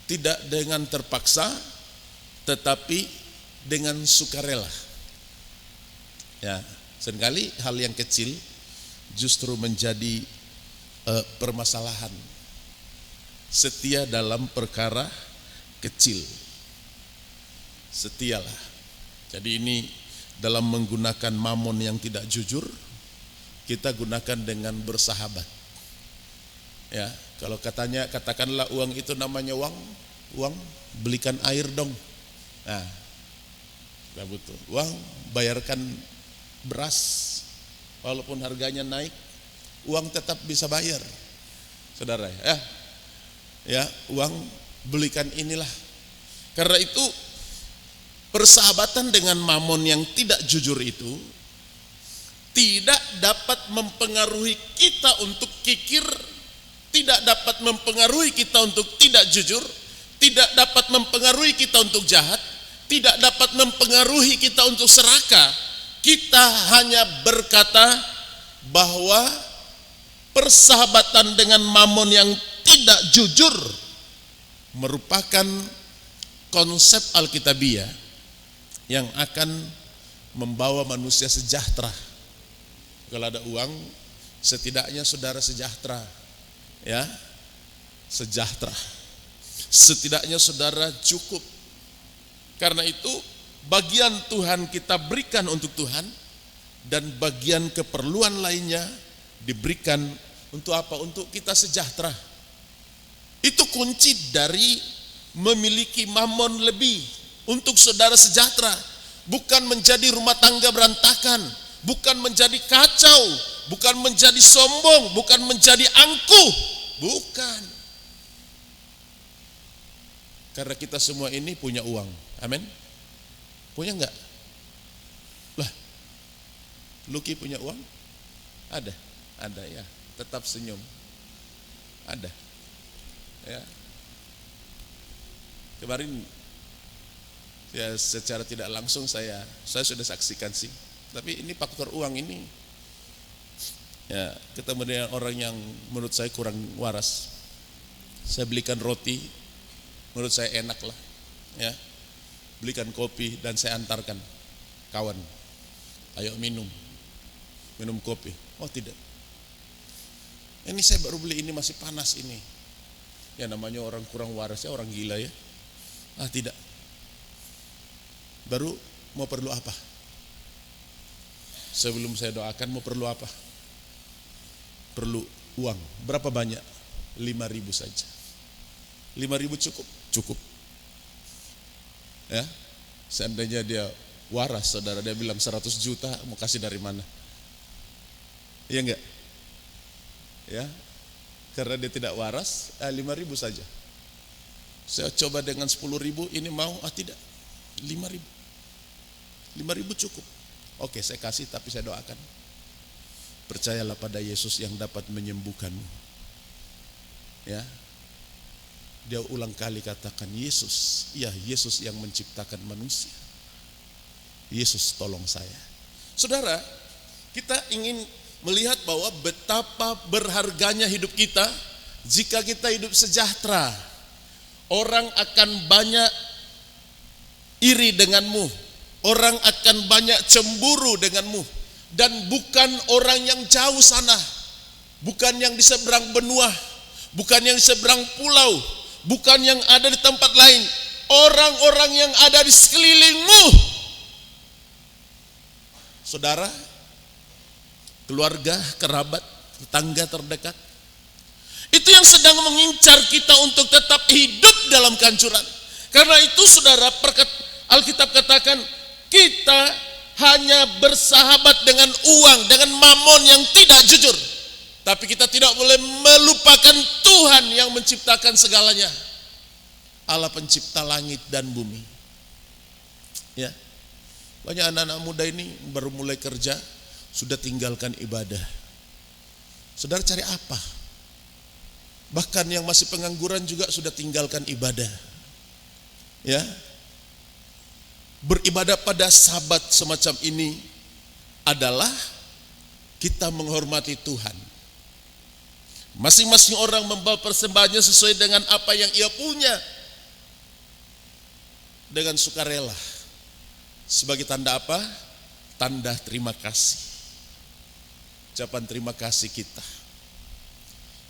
tidak dengan terpaksa, tetapi dengan sukarela. Ya, seringkali hal yang kecil justru menjadi permasalahan. Setia dalam perkara kecil. Setialah. Jadi ini dalam menggunakan mamon yang tidak jujur, kita gunakan dengan bersahabat. Ya, kalau katakanlah uang itu namanya uang, belikan air dong. Nah, tidak butuh uang, bayarkan beras, walaupun harganya naik, uang tetap bisa bayar, saudara. Ya, uang belikan inilah. Karena itu persahabatan dengan mamon yang tidak jujur itu tidak dapat mempengaruhi kita untuk kikir, tidak dapat mempengaruhi kita untuk tidak jujur, tidak dapat mempengaruhi kita untuk jahat, tidak dapat mempengaruhi kita untuk serakah. Kita hanya berkata bahwa persahabatan dengan mamon yang tidak jujur merupakan konsep Alkitabiah yang akan membawa manusia sejahtera. Kalau ada uang, setidaknya saudara sejahtera, ya, sejahtera. Setidaknya saudara cukup. Karena itu bagian Tuhan kita berikan untuk Tuhan, dan bagian keperluan lainnya diberikan untuk apa? Untuk kita sejahtera. Itu kunci dari memiliki mamon lebih untuk saudara sejahtera. Bukan menjadi rumah tangga berantakan, bukan menjadi kacau, bukan menjadi sombong, bukan menjadi angkuh, bukan. Karena kita semua ini punya uang, amin. Punya enggak? Lah, Luki punya uang? Ada ya, tetap senyum. Ada, ya. Kemarin ya secara tidak langsung saya sudah saksikan sih. Tapi ini faktor uang ini, ya, ketemu dengan orang yang menurut saya kurang waras. Saya belikan roti, menurut saya enak lah, ya. Belikan kopi dan saya antarkan, kawan, ayo minum kopi. Oh tidak, ini saya baru beli, ini masih panas ini. Ya namanya orang kurang waras ya, orang gila ya. Tidak. Baru mau perlu apa? Sebelum saya doakan mau perlu apa? Perlu uang. Berapa banyak? 5.000 saja. 5.000 cukup? Cukup. Ya. Seandainya dia waras, saudara, dia bilang 100 juta, mau kasih dari mana? Iya enggak? Ya. Karena dia tidak waras, 5.000 saja. Saya coba dengan 10.000, ini mau? Tidak. 5.000. 5.000 cukup. Oke, saya kasih, tapi saya doakan. Percayalah pada Yesus yang dapat menyembuhkanmu. Ya. Dia ulang kali katakan Yesus. Ya, Yesus yang menciptakan manusia. Yesus tolong saya. Saudara, kita ingin melihat bahwa betapa berharganya hidup kita jika kita hidup sejahtera. Orang akan banyak iri denganmu. Orang akan banyak cemburu denganmu. Dan bukan orang yang jauh sana. Bukan yang di seberang benua. Bukan yang di seberang pulau. Bukan yang ada di tempat lain. Orang-orang yang ada di sekelilingmu. Saudara, keluarga, kerabat, tetangga terdekat. Itu yang sedang mengincar kita untuk tetap hidup dalam kehancuran. Karena itu saudara, Alkitab katakan kita hanya bersahabat dengan uang, dengan mamon yang tidak jujur. Tapi kita tidak boleh melupakan Tuhan yang menciptakan segalanya. Allah pencipta langit dan bumi. Ya. Banyak anak-anak muda ini baru mulai kerja, sudah tinggalkan ibadah. Saudara cari apa? Bahkan yang masih pengangguran juga sudah tinggalkan ibadah. Ya. Beribadah pada Sabat semacam ini adalah kita menghormati Tuhan. Masing-masing orang membawa persembahannya sesuai dengan apa yang ia punya. Dengan sukarela. Sebagai tanda apa? Tanda terima kasih. Ucapan terima kasih kita.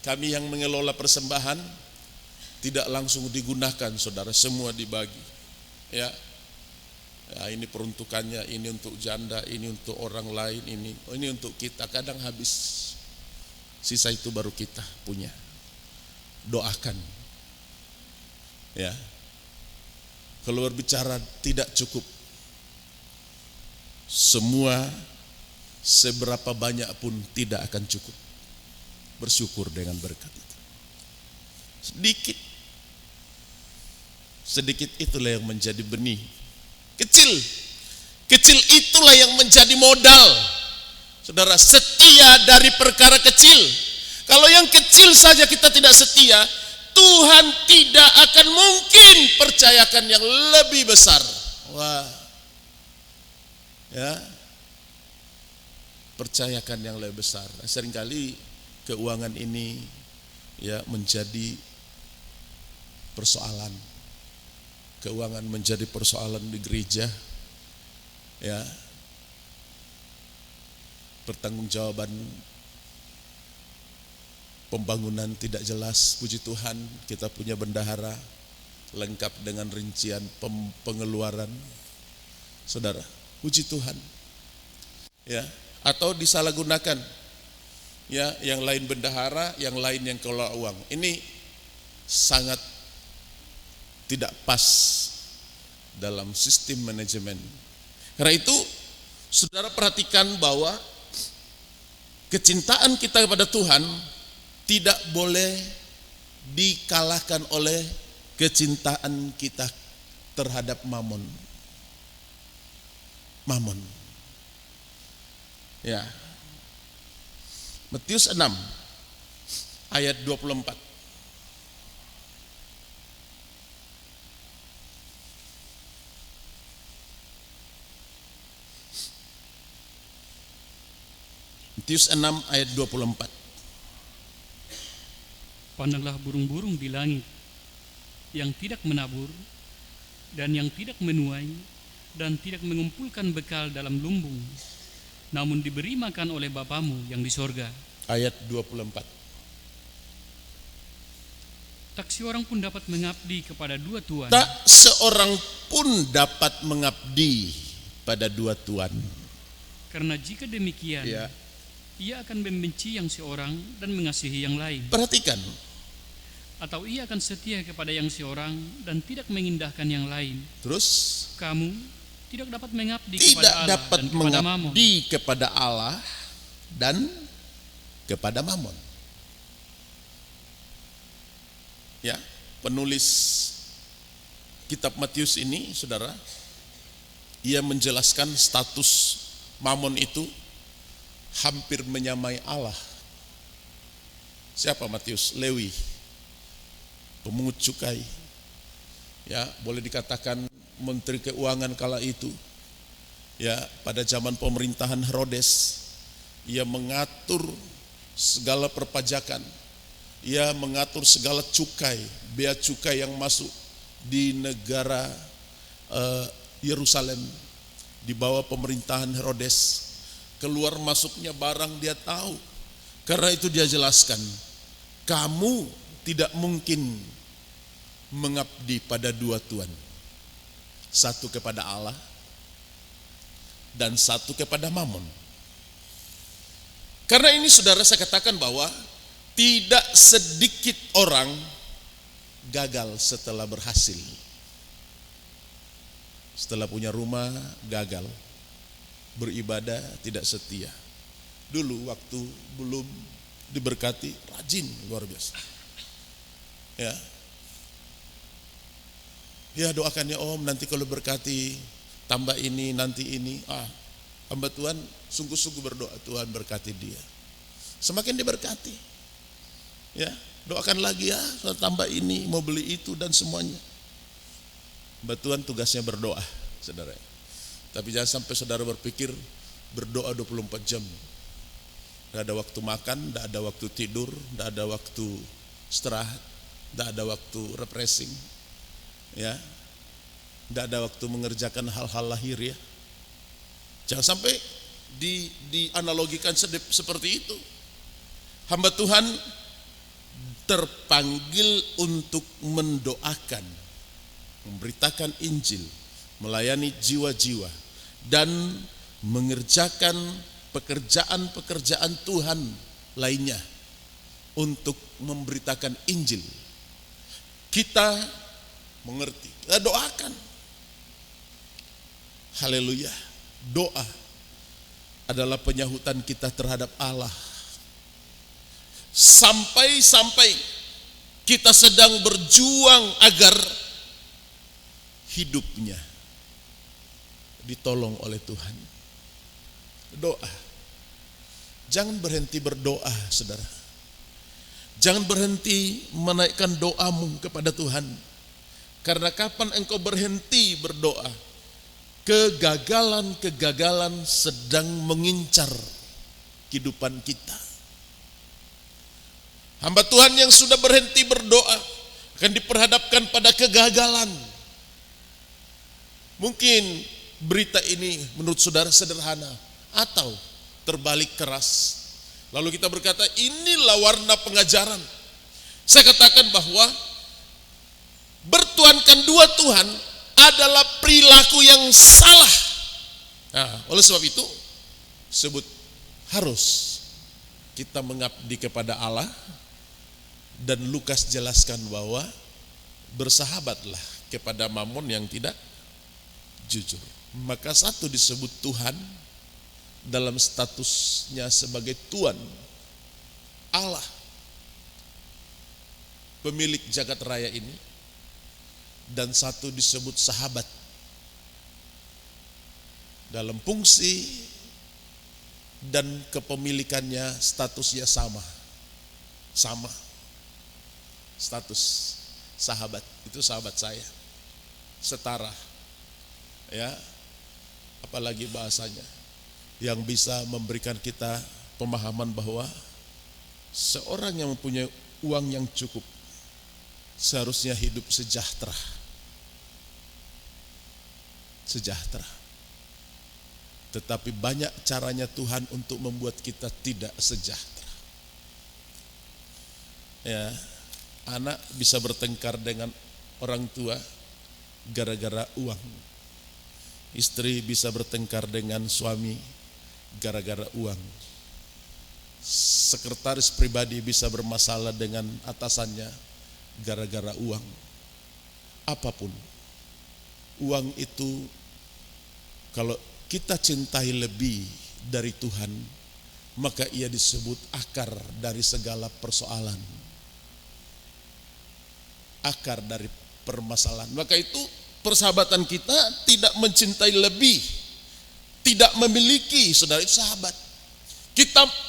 Kami yang mengelola persembahan tidak langsung digunakan, saudara, semua dibagi. Ya, ini peruntukannya, ini untuk janda, ini untuk orang lain, ini untuk kita. Kadang habis, sisa itu baru kita punya. Doakan. Ya, kalau berbicara tidak cukup, semua seberapa banyak pun tidak akan cukup. Bersyukur dengan berkat itu. Sedikit. Sedikit itulah yang menjadi benih. Kecil. Kecil itulah yang menjadi modal. Saudara, setia dari perkara kecil. Kalau yang kecil saja kita tidak setia, Tuhan tidak akan mungkin percayakan yang lebih besar. Wah. Ya. Percayakan yang lebih besar. Seringkali keuangan ini ya menjadi persoalan. Keuangan menjadi persoalan di gereja. Ya. Pertanggungjawaban pembangunan tidak jelas. Puji Tuhan kita punya bendahara lengkap dengan rincian pengeluaran. Saudara, puji Tuhan. Ya, atau disalahgunakan. Ya, yang lain bendahara, yang lain yang kelola uang. Ini sangat tidak pas dalam sistem manajemen. Karena itu, saudara perhatikan bahwa kecintaan kita kepada Tuhan tidak boleh dikalahkan oleh kecintaan kita terhadap mamon. Mamon. Ya. Matius 6 ayat 24. Matius 6 ayat 24. Pandanglah burung-burung di langit yang tidak menabur dan yang tidak menuai dan tidak mengumpulkan bekal dalam lumbung, namun diberi makan oleh Bapamu yang di sorga. Ayat 24. Tak seorang pun dapat mengabdi kepada dua tuan. Tak seorang pun dapat mengabdi pada dua tuan. Karena jika demikian, Ya, ia akan membenci yang seorang dan mengasihi yang lain. perhatikan. Atau ia akan setia kepada yang seorang dan tidak mengindahkan yang lain. Terus, Kamu tidak dapat mengabdi tidak kepada Allah dapat dan kepada Mammon. mengabdi kepada Allah dan kepada Mammon. Ya, penulis kitab Matius ini, saudara, ia menjelaskan status Mammon itu hampir menyamai Allah. Siapa Matius? Lewi, pemungut cukai. Ya, boleh dikatakan menteri keuangan kala itu. Ya, pada zaman pemerintahan Herodes, ia mengatur segala perpajakan. Ia mengatur segala cukai, bea cukai yang masuk di negara Yerusalem di bawah pemerintahan Herodes. Keluar masuknya barang dia tahu. Karena itu dia jelaskan, kamu tidak mungkin mengabdi pada dua tuan. Satu kepada Allah dan satu kepada Mammon. Karena ini saudara, saya katakan bahwa tidak sedikit orang gagal setelah berhasil. Setelah punya rumah gagal, beribadah tidak setia. Dulu waktu belum diberkati rajin luar biasa. Ya doakan ya Om, nanti kalau berkati tambah ini nanti ini. Hamba Tuhan sungguh-sungguh berdoa, Tuhan berkati dia. Semakin diberkati. Ya, doakan lagi ya, tambah ini, mau beli itu dan semuanya. Hamba Tuhan tugasnya berdoa, saudara. Tapi jangan sampai saudara berpikir berdoa 24 jam. Tidak ada waktu makan, tidak ada waktu tidur, tidak ada waktu istirahat, tidak ada waktu refreshing. Ya, tidak ada waktu mengerjakan hal-hal lahir ya. Jangan sampai dianalogikan seperti itu. Hamba Tuhan terpanggil untuk mendoakan, memberitakan Injil, melayani jiwa-jiwa, dan mengerjakan pekerjaan-pekerjaan Tuhan lainnya untuk memberitakan Injil. Kita mengerti, kita doakan. Haleluya. Doa adalah penyahutan kita terhadap Allah. Sampai-sampai kita sedang berjuang agar hidupnya ditolong oleh Tuhan. Doa. Jangan berhenti berdoa, saudara. Jangan berhenti menaikkan doamu kepada Tuhan. Karena kapan engkau berhenti berdoa, kegagalan-kegagalan sedang mengincar kehidupan kita. Hamba Tuhan yang sudah berhenti berdoa akan diperhadapkan pada kegagalan. Mungkin berita ini menurut saudara sederhana atau terbalik keras. Lalu kita berkata, inilah warna pengajaran. Saya katakan bahwa bertuankan dua Tuhan adalah perilaku yang salah. Nah, oleh sebab itu sebut harus kita mengabdi kepada Allah. Dan Lukas jelaskan bahwa bersahabatlah kepada Mammon yang tidak jujur. Maka satu disebut Tuhan dalam statusnya sebagai Tuan Allah, pemilik jagat raya ini, dan satu disebut sahabat dalam fungsi dan kepemilikannya, statusnya sama status sahabat. Itu sahabat saya, setara ya, apalagi bahasanya yang bisa memberikan kita pemahaman bahwa seorang yang mempunyai uang yang cukup seharusnya hidup sejahtera. Tetapi banyak caranya Tuhan untuk membuat kita tidak sejahtera. Ya, Anak bisa bertengkar dengan orang tua gara-gara uang. Istri bisa bertengkar dengan suami gara-gara uang. Sekretaris pribadi bisa bermasalah dengan atasannya gara-gara uang. Apapun, uang itu kalau kita cintai lebih dari Tuhan, maka ia disebut akar dari segala persoalan, akar dari permasalahan. Maka itu persahabatan kita tidak mencintai lebih, tidak memiliki, saudara, itu sahabat.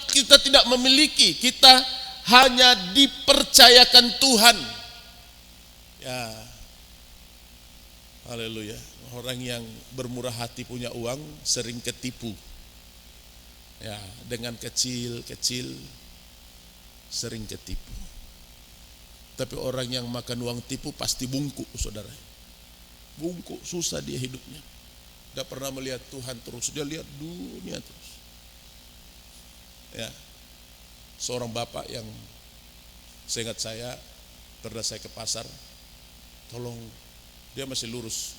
Kita tidak memiliki, kita hanya dipercayakan Tuhan. Ya, haleluya. Orang yang bermurah hati punya uang sering ketipu. Ya, dengan kecil-kecil sering ketipu. Tapi orang yang makan uang tipu pasti bungkuk, saudara. Bungkuk, susah dia hidupnya. Tidak pernah melihat Tuhan terus, dia lihat dunia terus. Ya, seorang bapak yang seingat saya, pernah saya ke pasar, tolong, dia masih lurus,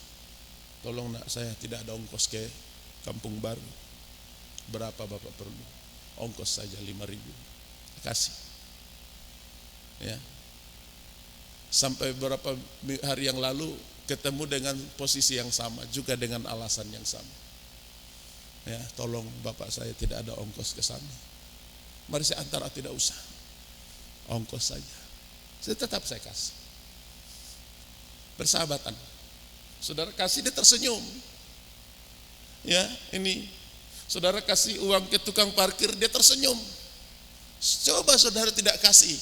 tolong nak, saya tidak ada ongkos ke Kampung Baru. Berapa bapak perlu? Ongkos saja 5.000. Kasih. Ya. Sampai beberapa hari yang lalu ketemu dengan posisi yang sama, juga dengan alasan yang sama. Ya, tolong bapak, saya tidak ada ongkos ke sana. Mari saya antar, tidak usah. Ongkos saja. Saya kasih. Persahabatan. Saudara kasih, dia tersenyum. Ya, ini saudara kasih uang ke tukang parkir, dia tersenyum. Coba saudara tidak kasih,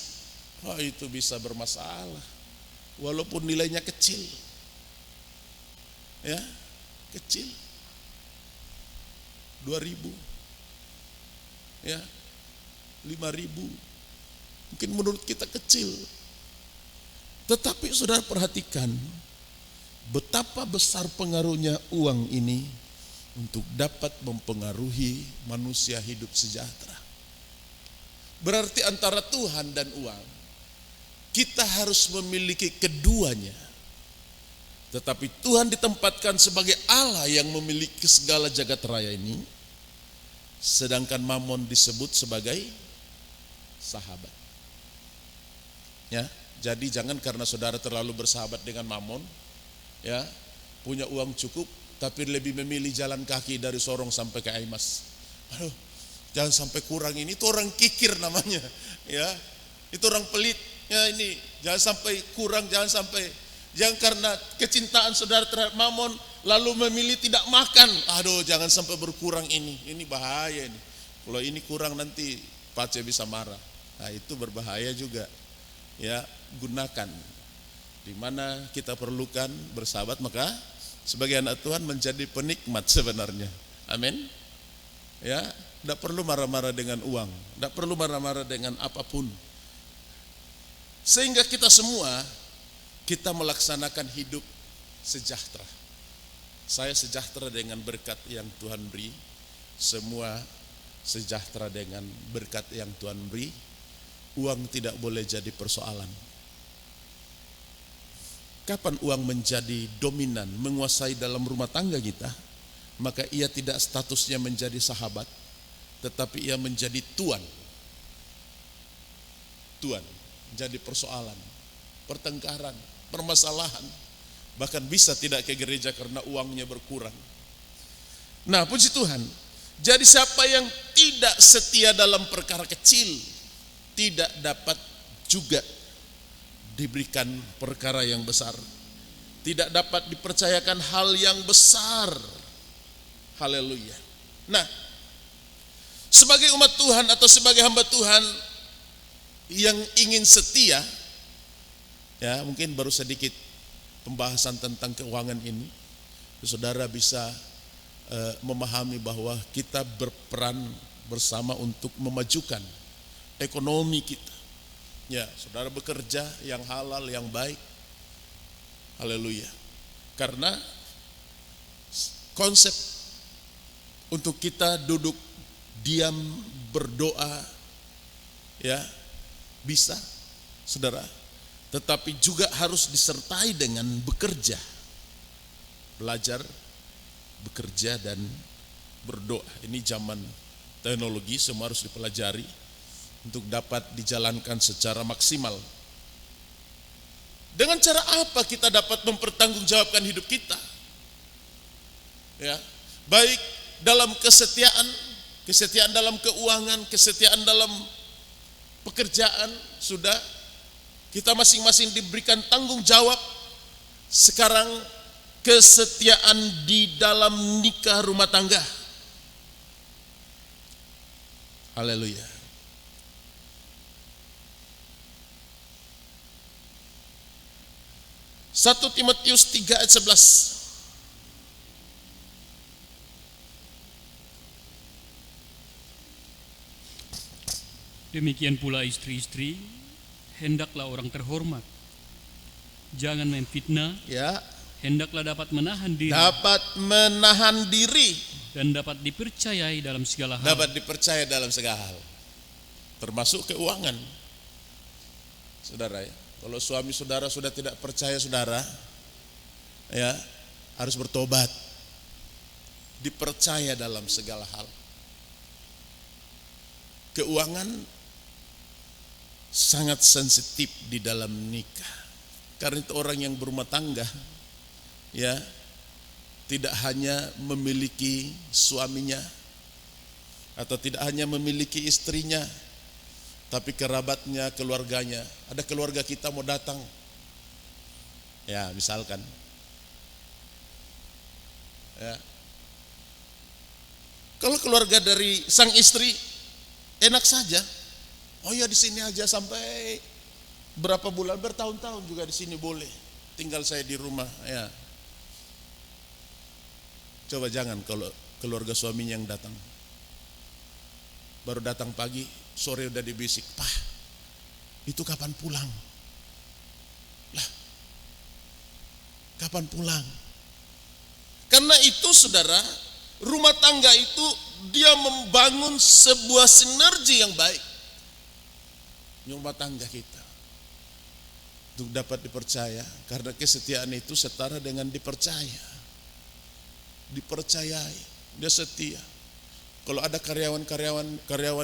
wah itu bisa bermasalah. Walaupun nilainya kecil. Ya, kecil. 2.000. Ya, 5.000. Mungkin menurut kita kecil. Tetapi saudara perhatikan betapa besar pengaruhnya uang ini untuk dapat mempengaruhi manusia hidup sejahtera. Berarti antara Tuhan dan uang, kita harus memiliki keduanya. Tetapi Tuhan ditempatkan sebagai Allah yang memiliki segala jagat raya ini, sedangkan Mamon disebut sebagai sahabat. Ya, jadi jangan karena saudara terlalu bersahabat dengan Mamon, ya, punya uang cukup, tapi lebih memilih jalan kaki dari Sorong sampai ke Aimas. Aduh, jangan sampai kurang ini, itu orang kikir namanya, ya, itu orang pelit. Ya, ini jangan sampai kurang, jangan karena kecintaan saudara terhadap Mamon lalu memilih tidak makan. Aduh, jangan sampai berkurang ini bahaya ini. Kalau ini kurang nanti Pace bisa marah. Nah, itu berbahaya juga. Ya, gunakan di mana kita perlukan bersahabat, maka sebagai anak Tuhan menjadi penikmat sebenarnya. Amin. Ya, tidak perlu marah-marah dengan uang, tidak perlu marah-marah dengan apapun. Sehingga kita semua kita melaksanakan hidup sejahtera. Saya sejahtera dengan berkat yang Tuhan beri. Semua sejahtera dengan berkat yang Tuhan beri. Uang tidak boleh jadi persoalan. Kapan uang menjadi dominan, menguasai dalam rumah tangga kita, maka ia tidak statusnya menjadi sahabat, tetapi ia menjadi tuan. Tuan, jadi persoalan, pertengkaran, permasalahan, bahkan bisa tidak ke gereja karena uangnya berkurang. Nah, puji Tuhan, jadi siapa yang tidak setia dalam perkara kecil, tidak dapat juga diberikan perkara yang besar, tidak dapat dipercayakan hal yang besar. Haleluya. Nah, sebagai umat Tuhan atau sebagai hamba Tuhan yang ingin setia, ya, mungkin baru sedikit pembahasan tentang keuangan ini, saudara bisa memahami bahwa kita berperan bersama untuk memajukan ekonomi kita. Ya, saudara bekerja yang halal, yang baik. Haleluya. Karena konsep untuk kita duduk diam berdoa, ya, bisa, saudara. tetapi juga harus disertai dengan bekerja. Belajar, bekerja, dan berdoa. Ini zaman teknologi, semua harus dipelajari untuk dapat dijalankan secara maksimal. Dengan cara apa kita dapat mempertanggungjawabkan hidup kita? Ya, baik dalam kesetiaan dalam keuangan, kesetiaan dalam pekerjaan, sudah kita masing-masing diberikan tanggung jawab. Sekarang kesetiaan di dalam nikah rumah tangga. Haleluya. 1 Timotius 3 ayat 11. Demikian pula istri-istri, hendaklah orang terhormat, jangan memfitnah, Ya, hendaklah dapat menahan diri dapat menahan diri, dan dapat dipercayai dalam segala hal. dapat dipercaya dalam segala hal, termasuk keuangan. Saudara ya, kalau suami saudara sudah tidak percaya saudara, ya harus bertobat, dipercaya dalam segala hal. Keuangan sangat sensitif di dalam nikah, karena itu orang yang berumah tangga, ya tidak hanya memiliki suaminya atau tidak hanya memiliki istrinya, tapi kerabatnya, keluarganya. Ada keluarga kita mau datang, ya misalkan, ya kalau keluarga dari sang istri enak saja, oh ya di sini aja sampai berapa bulan, bertahun-tahun juga di sini boleh, tinggal saya di rumah, ya. Coba jangan kalau keluarga suaminya yang datang, baru datang pagi, sore udah dibisik, "Pak, itu kapan pulang?" Lah, kapan pulang? Karena itu saudara, rumah tangga itu dia membangun sebuah sinergi yang baik. Rumah tangga kita untuk dapat dipercaya, karena kesetiaan itu setara dengan dipercaya. Dipercayai, dia setia. Kalau ada karyawan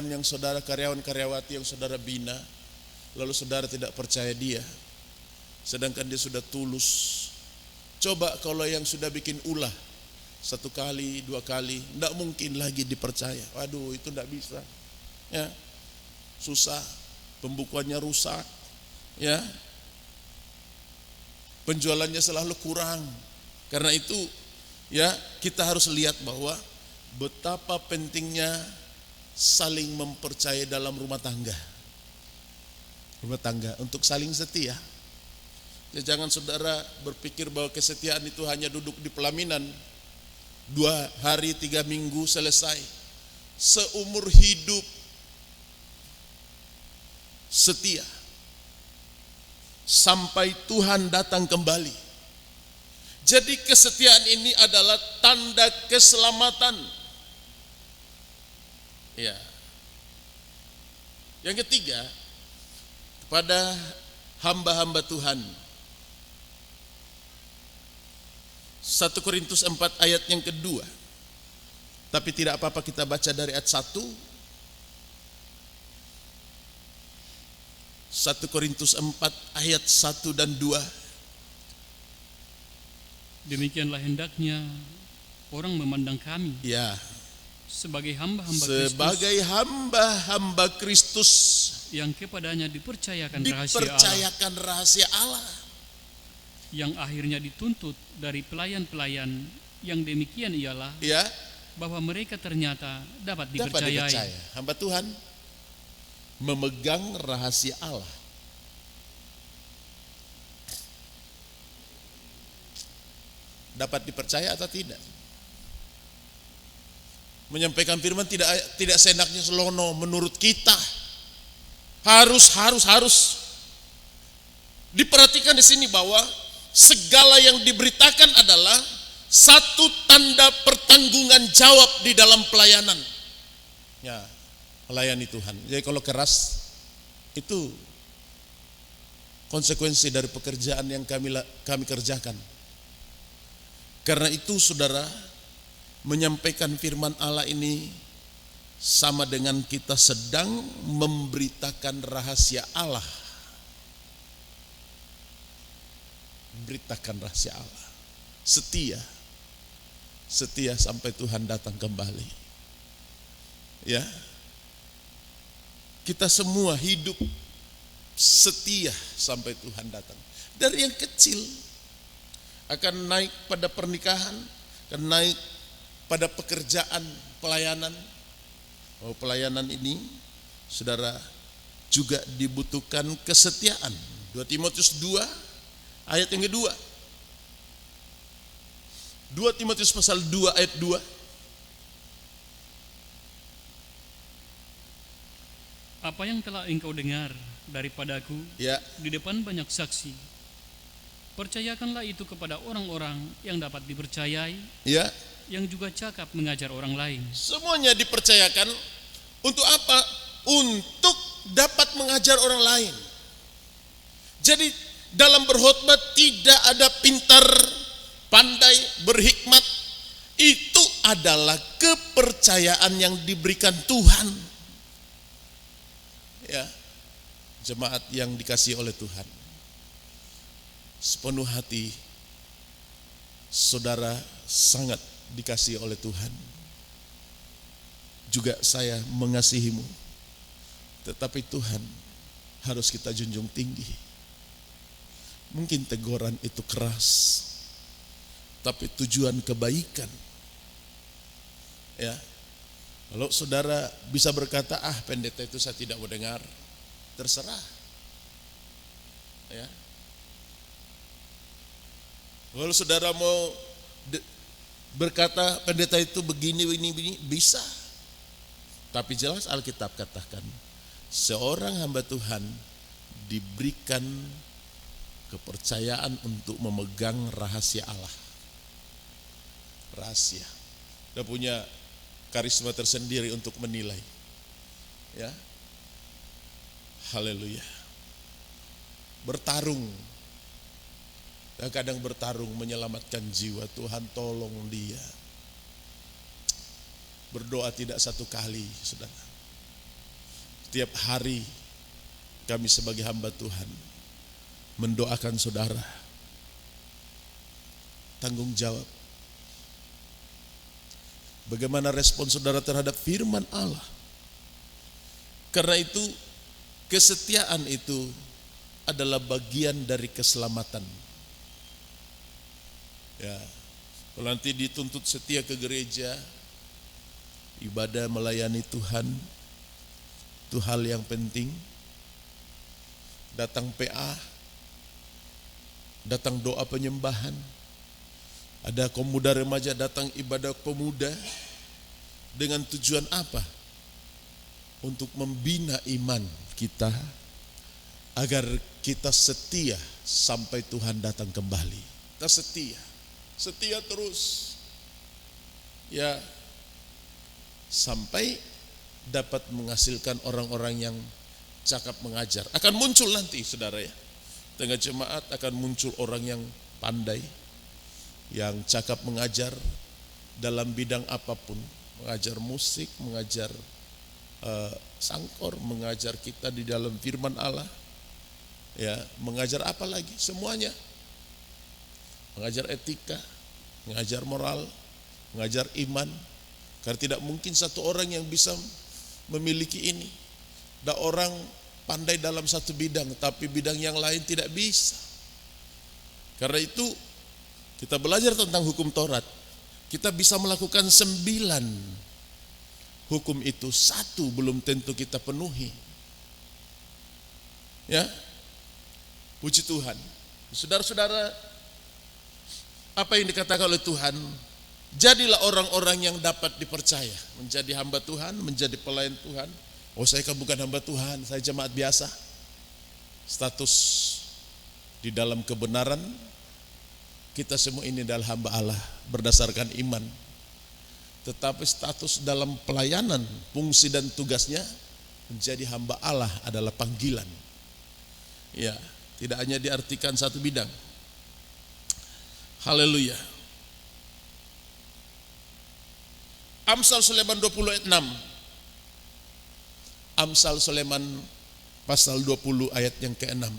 yang saudara, karyawan-karyawati yang saudara bina, lalu saudara tidak percaya dia, sedangkan dia sudah tulus. Coba kalau yang sudah bikin ulah 1 kali, 2 kali, tidak mungkin lagi dipercaya. Waduh, itu tidak bisa, ya susah, pembukuannya rusak, ya penjualannya selalu kurang. Karena itu, ya kita harus lihat bahwa betapa pentingnya saling mempercayai dalam rumah tangga untuk saling setia. Ya, jangan saudara berpikir bahwa kesetiaan itu hanya duduk di pelaminan 2 hari 3 minggu selesai. Seumur hidup setia sampai Tuhan datang kembali. Jadi kesetiaan ini adalah tanda keselamatan. Ya. Yang ketiga, kepada hamba-hamba Tuhan. 1 Korintus 4 ayat yang kedua. Tapi tidak apa-apa kita baca dari ayat 1. 1 Korintus 4 ayat 1 dan 2. Demikianlah hendaknya orang memandang kami, Ya, sebagai hamba-hamba Kristus, sebagai hamba-hamba Kristus yang kepadanya dipercayakan rahasia Allah, dipercayakan rahasia Allah, yang akhirnya dituntut dari pelayan-pelayan yang demikian ialah ya, bahwa mereka ternyata dapat dapat dipercayai. dipercaya. Hamba Tuhan memegang rahasia Allah. Dapat dipercaya atau tidak? Menyampaikan firman tidak seenaknya selono menurut kita. Harus diperhatikan di sini bahwa segala yang diberitakan adalah satu tanda pertanggungan jawab di dalam pelayanan. Ya, melayani Tuhan. Jadi kalau keras itu konsekuensi dari pekerjaan yang kami kerjakan. Karena itu saudara, menyampaikan firman Allah ini sama dengan kita sedang memberitakan rahasia Allah. Memberitakan rahasia Allah. Setia sampai Tuhan datang kembali. Ya. Kita semua hidup setia sampai Tuhan datang. Dari yang kecil akan naik pada pernikahan, akan naik pada pekerjaan pelayanan. Pelayanan ini saudara juga dibutuhkan kesetiaan. 2 Timotius 2 ayat yang kedua. 2 Timotius pasal 2 ayat 2. Apa yang telah engkau dengar daripadaku Ya, di depan banyak saksi, percayakanlah itu kepada orang-orang yang dapat dipercayai, ya, yang juga cakap mengajar orang lain. semuanya dipercayakan untuk apa? Untuk dapat mengajar orang lain. Jadi dalam berkhotbah tidak ada pintar, pandai, berhikmat. Itu adalah kepercayaan yang diberikan Tuhan. Ya, jemaat yang dikasihi oleh Tuhan, sepenuh hati saudara sangat dikasihi oleh Tuhan. Juga saya mengasihimu, tetapi Tuhan harus kita junjung tinggi. Mungkin teguran itu keras, tapi tujuan kebaikan. Ya, kalau saudara bisa berkata, pendeta itu saya tidak mau dengar, terserah. Ya. Kalau saudara mau berkata pendeta itu begini, bisa. Tapi jelas Alkitab katakan, seorang hamba Tuhan diberikan kepercayaan untuk memegang rahasia Allah. Rahasia. Dia punya karisma tersendiri untuk menilai. Ya. Haleluya. Bertarung. Dan kadang bertarung menyelamatkan jiwa. Tuhan tolong dia. Berdoa tidak satu kali, saudara. Setiap hari kami sebagai hamba Tuhan mendoakan saudara. Tanggung jawab. Bagaimana respon saudara terhadap firman Allah? Karena itu kesetiaan itu adalah bagian dari keselamatan. Ya, kalau nanti dituntut setia ke gereja, ibadah melayani Tuhan, itu hal yang penting. Datang PA, datang doa penyembahan, ada pemuda remaja datang ibadah pemuda, dengan tujuan apa? Untuk membina iman kita, agar kita setia sampai Tuhan datang kembali. Kita setia terus, ya, sampai dapat menghasilkan orang-orang yang cakap mengajar. Akan muncul nanti saudara ya, tengah jemaat akan muncul orang yang pandai, yang cakap mengajar dalam bidang apapun, mengajar musik, mengajar sangkor, mengajar kita di dalam firman Allah, ya, mengajar apa lagi, semuanya, mengajar etika, mengajar moral, mengajar iman. Karena tidak mungkin satu orang yang bisa memiliki ini. Ada orang pandai dalam satu bidang, tapi bidang yang lain tidak bisa. Karena itu kita belajar tentang hukum Taurat. Kita bisa melakukan 9 hukum itu, 1 belum tentu kita penuhi. Ya, puji Tuhan. Saudara-saudara, apa yang dikatakan oleh Tuhan? Jadilah orang-orang yang dapat dipercaya, menjadi hamba Tuhan, menjadi pelayan Tuhan. Oh, saya kan bukan hamba Tuhan, saya jemaat biasa. Status di dalam kebenaran, kita semua ini adalah hamba Allah berdasarkan iman. Tetapi status dalam pelayanan, fungsi dan tugasnya menjadi hamba Allah adalah panggilan. Ya, Tidak hanya diartikan satu bidang. Haleluya. Amsal Sulaiman 20 ayat 6. Amsal Sulaiman pasal 20 ayat yang ke-6.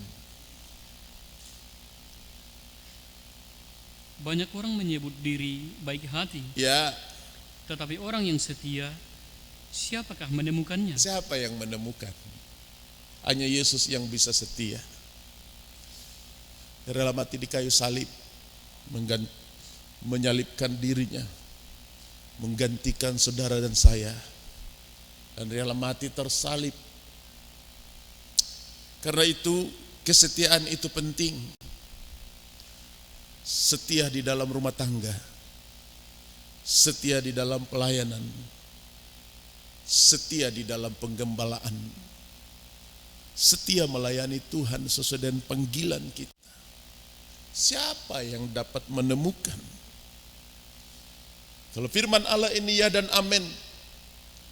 Banyak orang menyebut diri baik hati, Ya, tetapi orang yang setia, siapakah menemukannya? siapa yang menemukan? Hanya Yesus yang bisa setia. Rela mati di kayu salib, menyalibkan dirinya, menggantikan saudara dan saya, dan rela mati tersalib. Karena itu kesetiaan itu penting. Setia di dalam rumah tangga, setia di dalam pelayanan, setia di dalam penggembalaan, setia melayani Tuhan sesuai dengan panggilan kita. Siapa yang dapat menemukan? Kalau firman Allah ini ya dan amin,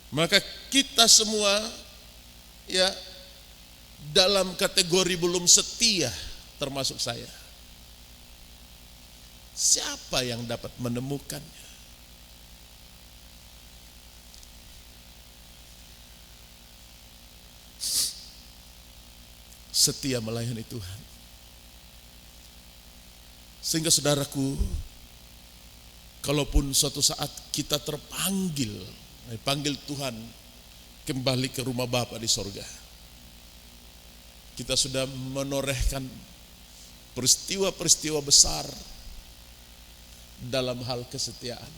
maka kita semua ya dalam kategori belum setia, termasuk saya. Siapa yang dapat menemukannya? Setia melayani Tuhan. Sehingga saudaraku, kalaupun suatu saat kita terpanggil, panggil Tuhan kembali ke rumah Bapa di sorga, kita sudah menorehkan peristiwa-peristiwa besar dalam hal kesetiaan.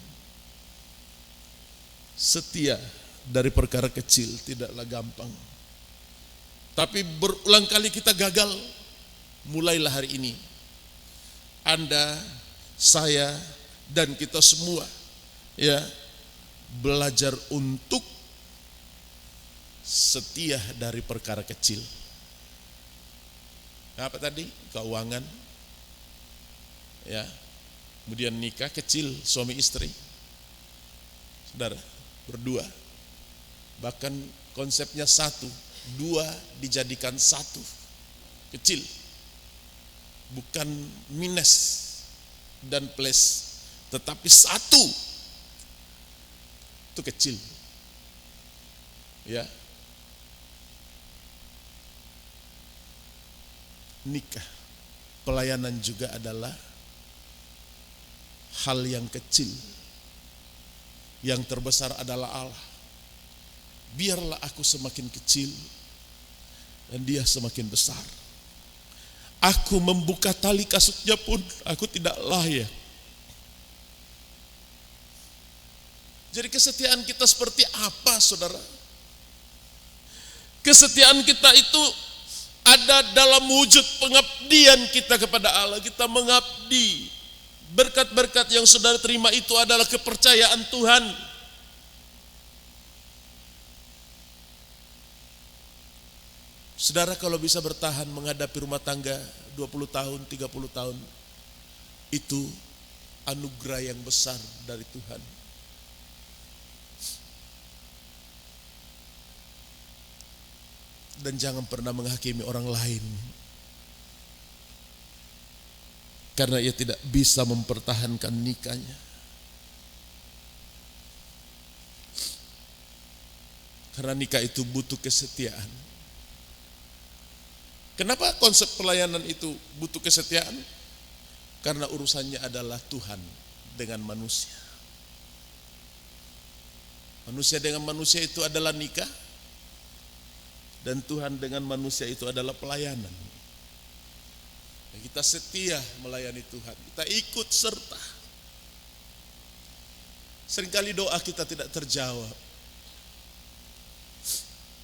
Setia dari perkara kecil tidaklah gampang. Tapi berulang kali kita gagal. Mulailah hari ini Anda, saya, dan kita semua ya belajar untuk setia dari perkara kecil. Apa tadi? Keuangan, ya. Kemudian nikah kecil, suami istri, saudara, berdua. Bahkan konsepnya satu, dua dijadikan satu, kecil. Bukan minus dan plus, tetapi satu, itu kecil. Ya. Nikah, pelayanan juga adalah hal yang kecil. Yang terbesar adalah Allah. Biarlah aku semakin kecil dan dia semakin besar. Aku membuka tali kasutnya pun aku tidak layak. Jadi kesetiaan kita seperti apa, saudara? Kesetiaan kita itu ada dalam wujud pengabdian kita kepada Allah. Kita mengabdi. Berkat-berkat yang saudara terima itu adalah kepercayaan Tuhan. Saudara kalau bisa bertahan menghadapi rumah tangga 20 tahun, 30 tahun, itu anugerah yang besar dari Tuhan. Dan jangan pernah menghakimi orang lain, karena ia tidak bisa mempertahankan nikahnya. Karena nikah itu butuh kesetiaan. Kenapa konsep pelayanan itu butuh kesetiaan? Karena urusannya adalah Tuhan dengan manusia. Manusia dengan manusia itu adalah nikah, dan Tuhan dengan manusia itu adalah pelayanan. Kita setia melayani Tuhan, kita ikut serta. Seringkali doa kita tidak terjawab.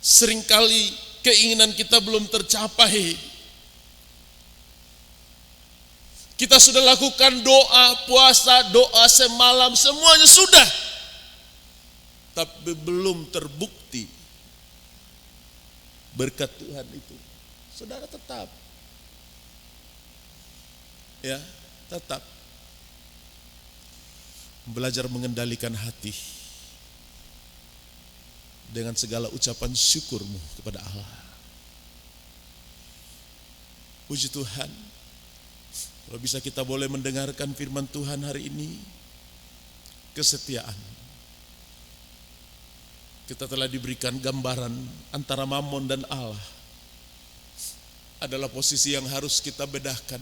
Seringkali keinginan kita belum tercapai. Kita sudah lakukan doa, puasa, doa semalam, semuanya sudah. Tapi belum terbukti berkat Tuhan itu. Saudara tetap, ya, tetap belajar mengendalikan hati dengan segala ucapan syukurmu kepada Allah. Puji Tuhan, kalau bisa kita boleh mendengarkan firman Tuhan hari ini, kesetiaan. Kita telah diberikan gambaran antara Mammon dan Allah. Adalah posisi yang harus kita bedakan.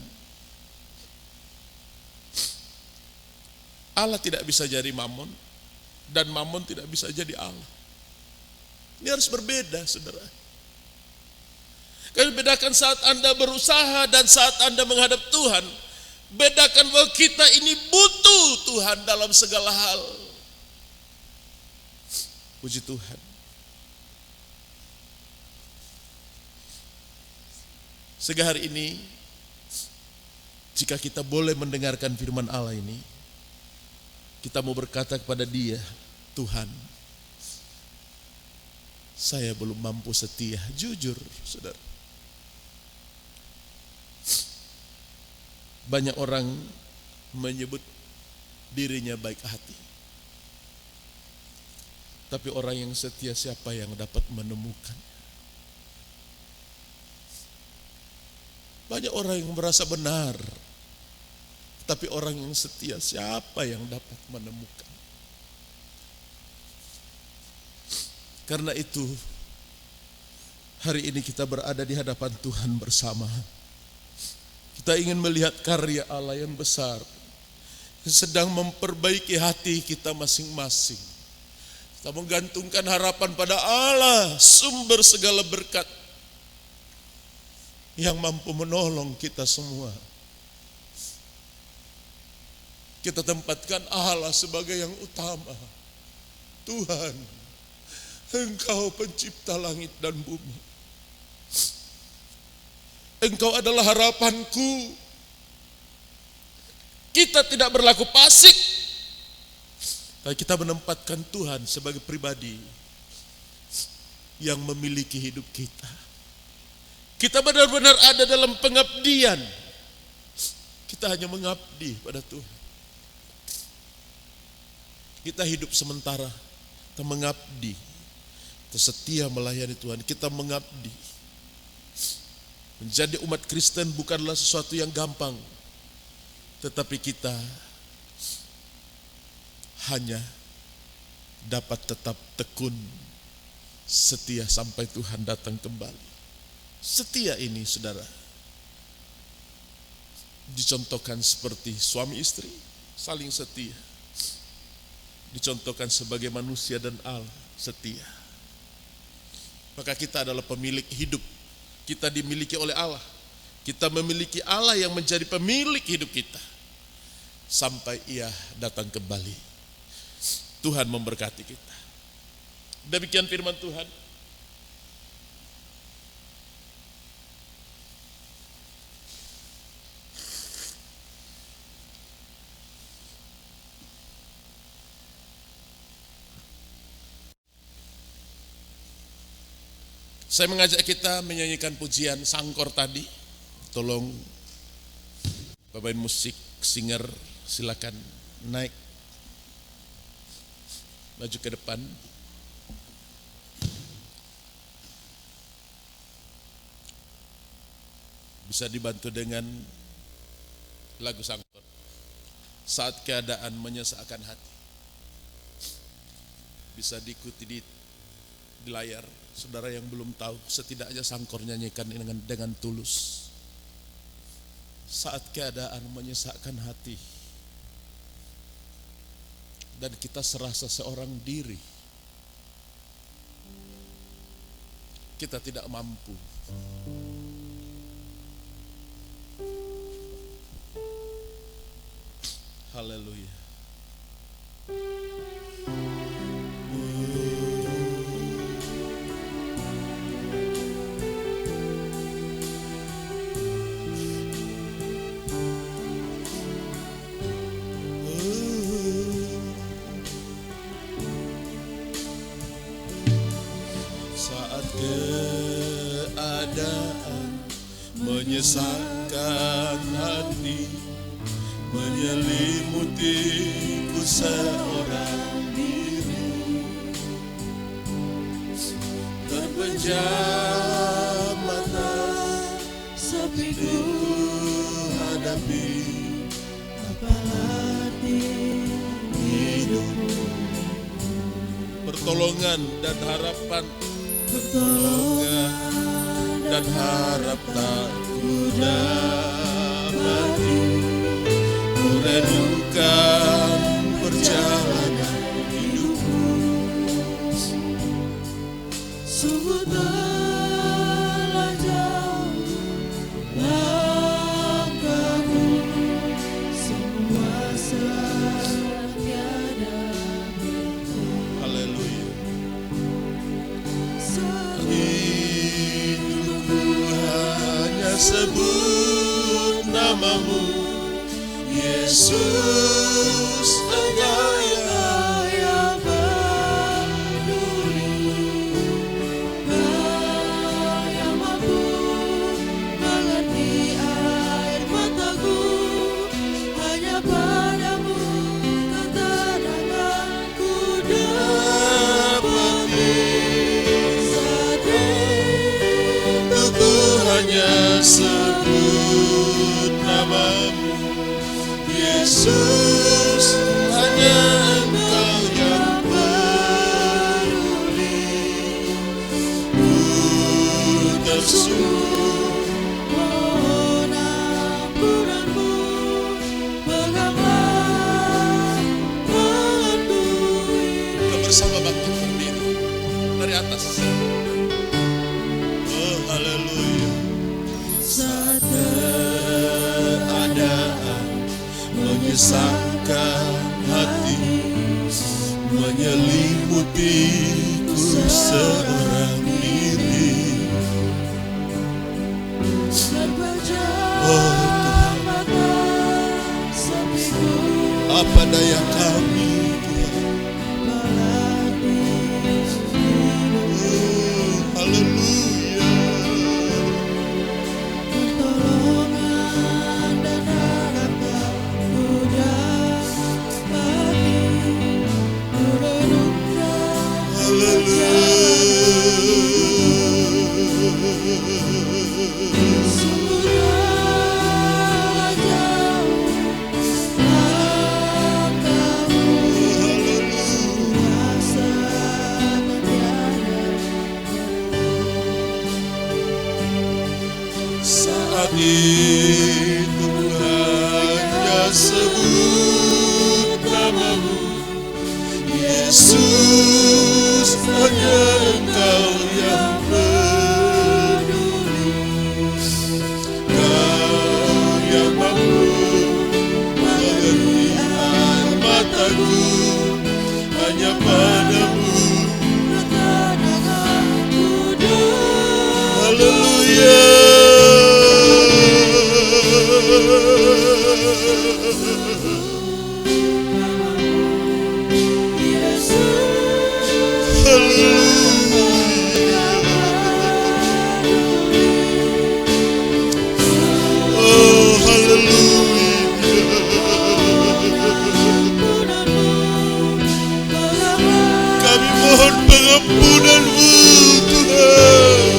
Allah tidak bisa jadi Mammon, dan Mammon tidak bisa jadi Allah. Ini harus berbeda, saudara. Kalian bedakan saat Anda berusaha dan saat Anda menghadap Tuhan. Bedakan bahwa kita ini butuh Tuhan dalam segala hal. Puji Tuhan. Sehingga hari ini, jika kita boleh mendengarkan firman Allah ini, kita mau berkata kepada Dia, Tuhan, saya belum mampu setia. Jujur, saudara. Banyak orang menyebut dirinya baik hati. Tapi orang yang setia siapa yang dapat menemukan? Banyak orang yang merasa benar. Tapi orang yang setia siapa yang dapat menemukan? Karena itu, hari ini kita berada di hadapan Tuhan bersama. Kita ingin melihat karya Allah yang besar, yang sedang memperbaiki hati kita masing-masing. Kita menggantungkan harapan pada Allah, sumber segala berkat, yang mampu menolong kita semua. Kita tempatkan Allah sebagai yang utama. Tuhan, Engkau pencipta langit dan bumi. Engkau adalah harapanku. Kita tidak berlaku pasif, tapi kita menempatkan Tuhan sebagai pribadi yang memiliki hidup kita. Kita benar-benar ada dalam pengabdian. Kita hanya mengabdi pada Tuhan. Kita hidup sementara, kita mengabdi, kita setia melayani Tuhan, kita mengabdi. Menjadi umat Kristen bukanlah sesuatu yang gampang, tetapi kita hanya dapat tetap tekun, setia sampai Tuhan datang kembali. Setia ini, saudara, dicontohkan seperti suami istri, saling setia. Dicontohkan sebagai manusia dan Allah, setia. Maka kita adalah pemilik hidup. Kita dimiliki oleh Allah. Kita memiliki Allah yang menjadi pemilik hidup kita sampai Ia datang kembali. Tuhan memberkati kita. Demikian firman Tuhan. Saya mengajak kita menyanyikan pujian Sangkor tadi. Tolong pemain musik, singer, silakan naik maju ke depan. Bisa dibantu dengan lagu Sangkor. Saat keadaan menyesakkan hati. Bisa diikuti di layar. Saudara yang belum tahu, setidaknya Sangkor nyanyikan dengan tulus. Saat keadaan menyesakkan hati dan kita serasa seorang diri, kita tidak mampu. Haleluya. Menyesakkan hati, menyelimutiku seorang diri, terpejam mata sepiku pertolongan dan harapan, pertolongan dan harap tak kudapati. Kurenungkan perjalanan hidupku, sungguh telah jauh langkahku, semua serang tiada berhenti. haleluya. Hidupku Hanya sebut namamu, Yesus, Engkau yang peduli, Kau yang mampu mengerti air mataku, hanya padamu ketenangan ku dapati. Saat Ku hanya sebut namamu, Yesus, hanya Engkau yang peduli. Ku tersungguh mohon ampunanmu, peganglah tanganku ini. kita bersama bangkit berdiri dari atas. Oh, haleluya. Saat Keadaan menyesakkan hati, menyelimutiku seorang diri. terpejam mata sepiku, Apa daya kami, Tuhan. Haleluya. pertolongan dan harap tak kudapati. Kurenungkan sungguh telah jauh langkahmu, semua serang tiada. Saat itu hanya sebut namamu, Yesus, hanya Engkau yang peduli. Kau yang mampu mengerti air mataku, hanya padamu. Ketenangan ku dapati. Haleluya. Oh, kami mohon pengampunan-Mu, Tuhan.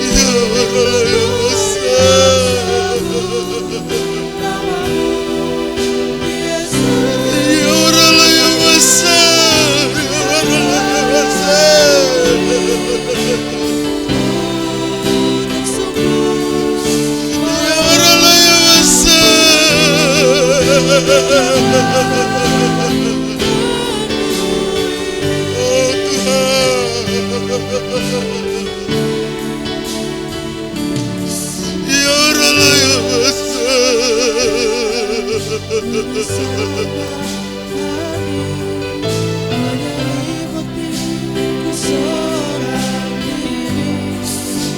Ya Allah, ya besar. Ya Allah, ya besar. Ya Allah, ya besar. Ya Allah, ya besar. Oh Tuhan. Ya Allah, ya besar.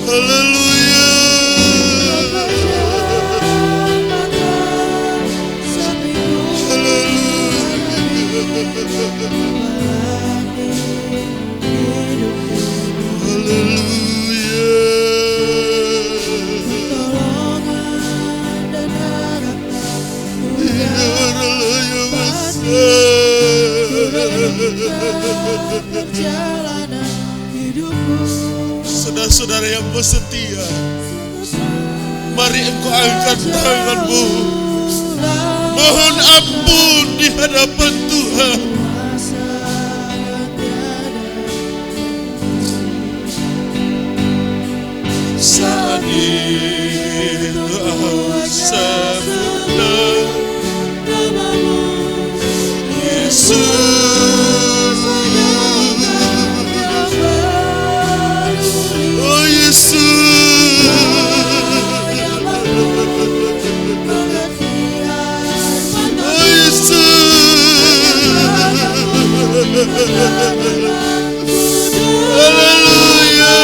Haleluya. Perjalanan hidupku, Saudara-saudara yang bersetia, mari engkau angkat tanganmu, Mohon ampun di hadapan Tuhan. Saat itu aku sembah Yesus. Oh Yesus. Oh Yesus. Haleluya.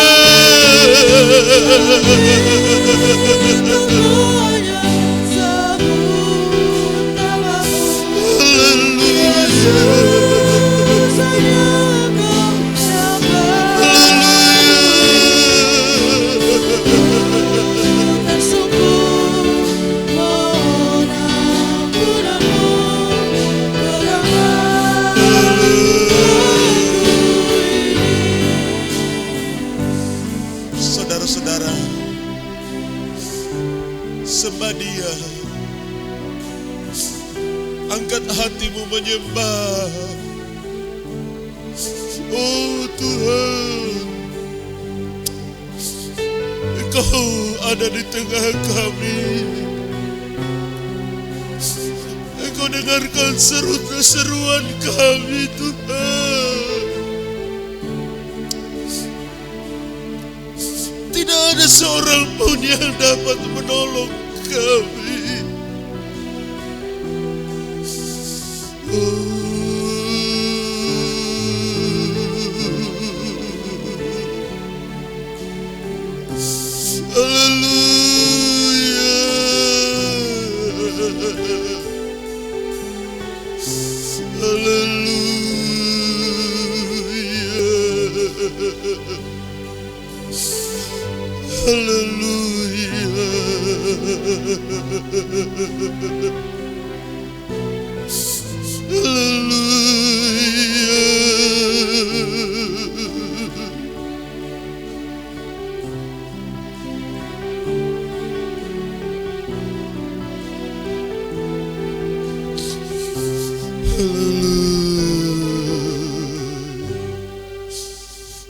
Saudara-saudara, sembah Dia. Angkat hatimu menyembah. Oh Tuhan, Engkau ada di tengah kami. Engkau dengarkan seruan kami Tuhan. Tidak ada seorang pun yang dapat menolong kami.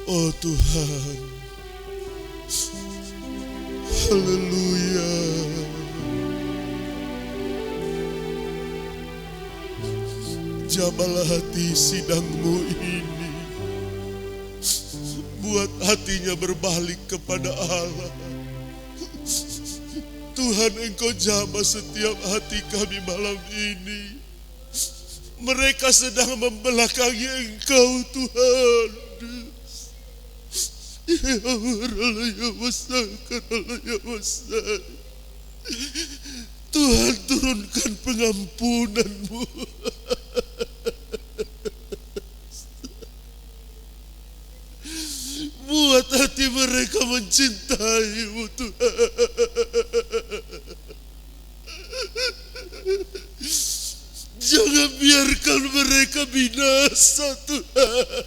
Oh Tuhan, haleluya. Jamalah hati sidangmu ini, buat hatinya berbalik kepada Allah. Tuhan, Engkau jamah setiap hati kami malam ini. Mereka sedang membelakangi Engkau Tuhan. Tuhan, turunkan pengampunan-Mu. Buat hati mereka mencintai-Mu Tuhan. Jangan biarkan mereka binasa Tuhan.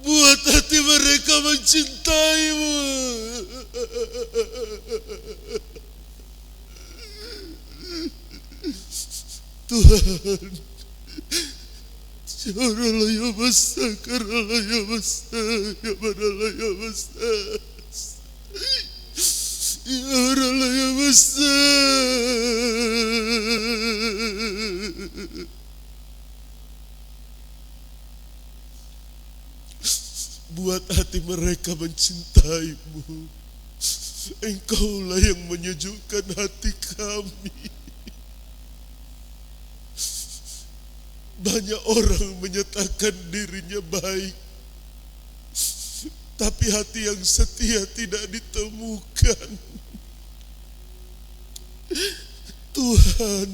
Buat hati mereka mencintai-Mu. Tuhan, Yaralaya basa, karalaya basa, yabaralaya basa, yaralaya basa. Buat hati mereka mencintai-Mu. Engkaulah yang menyejukkan hati kami. Banyak orang menyatakan dirinya baik, tapi hati yang setia tidak ditemukan. Tuhan,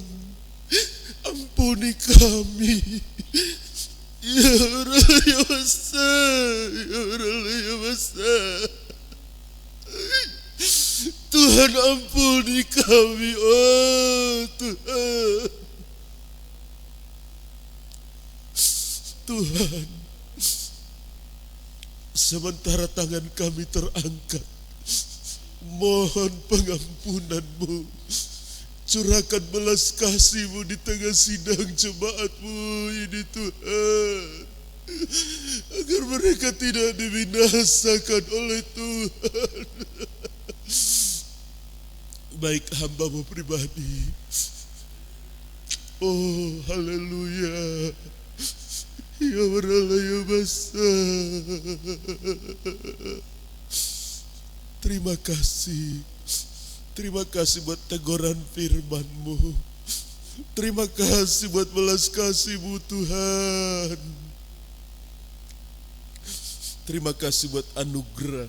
ampuni kami. Ya Allah, ya Masa, ya Allah, ya Masa. Tuhan, ampuni kami, oh Tuhan. Tuhan, sementara tangan kami terangkat Mohon pengampunan-Mu, curahkan belas kasih-Mu di tengah sidang jemaat-Mu ini Tuhan, agar mereka tidak dibinasakan oleh Tuhan. Baik hamba-Mu pribadi. Oh haleluya, ya berala ya basa. Terima kasih buat teguran firman-Mu. Terima kasih buat belas kasih-Mu Tuhan. Terima kasih buat anugerah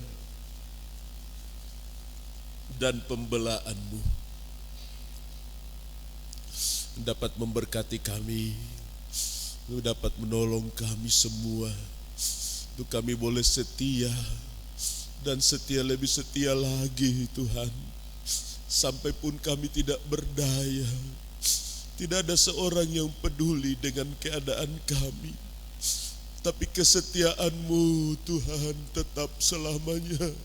dan pembelaan-Mu. Dapat memberkati kami, dapat menolong kami semua, untuk kami boleh setia dan setia lebih setia lagi Tuhan. Sampai pun kami tidak berdaya, tidak ada seorang yang peduli dengan keadaan kami, tapi kesetiaan-Mu Tuhan tetap selamanya.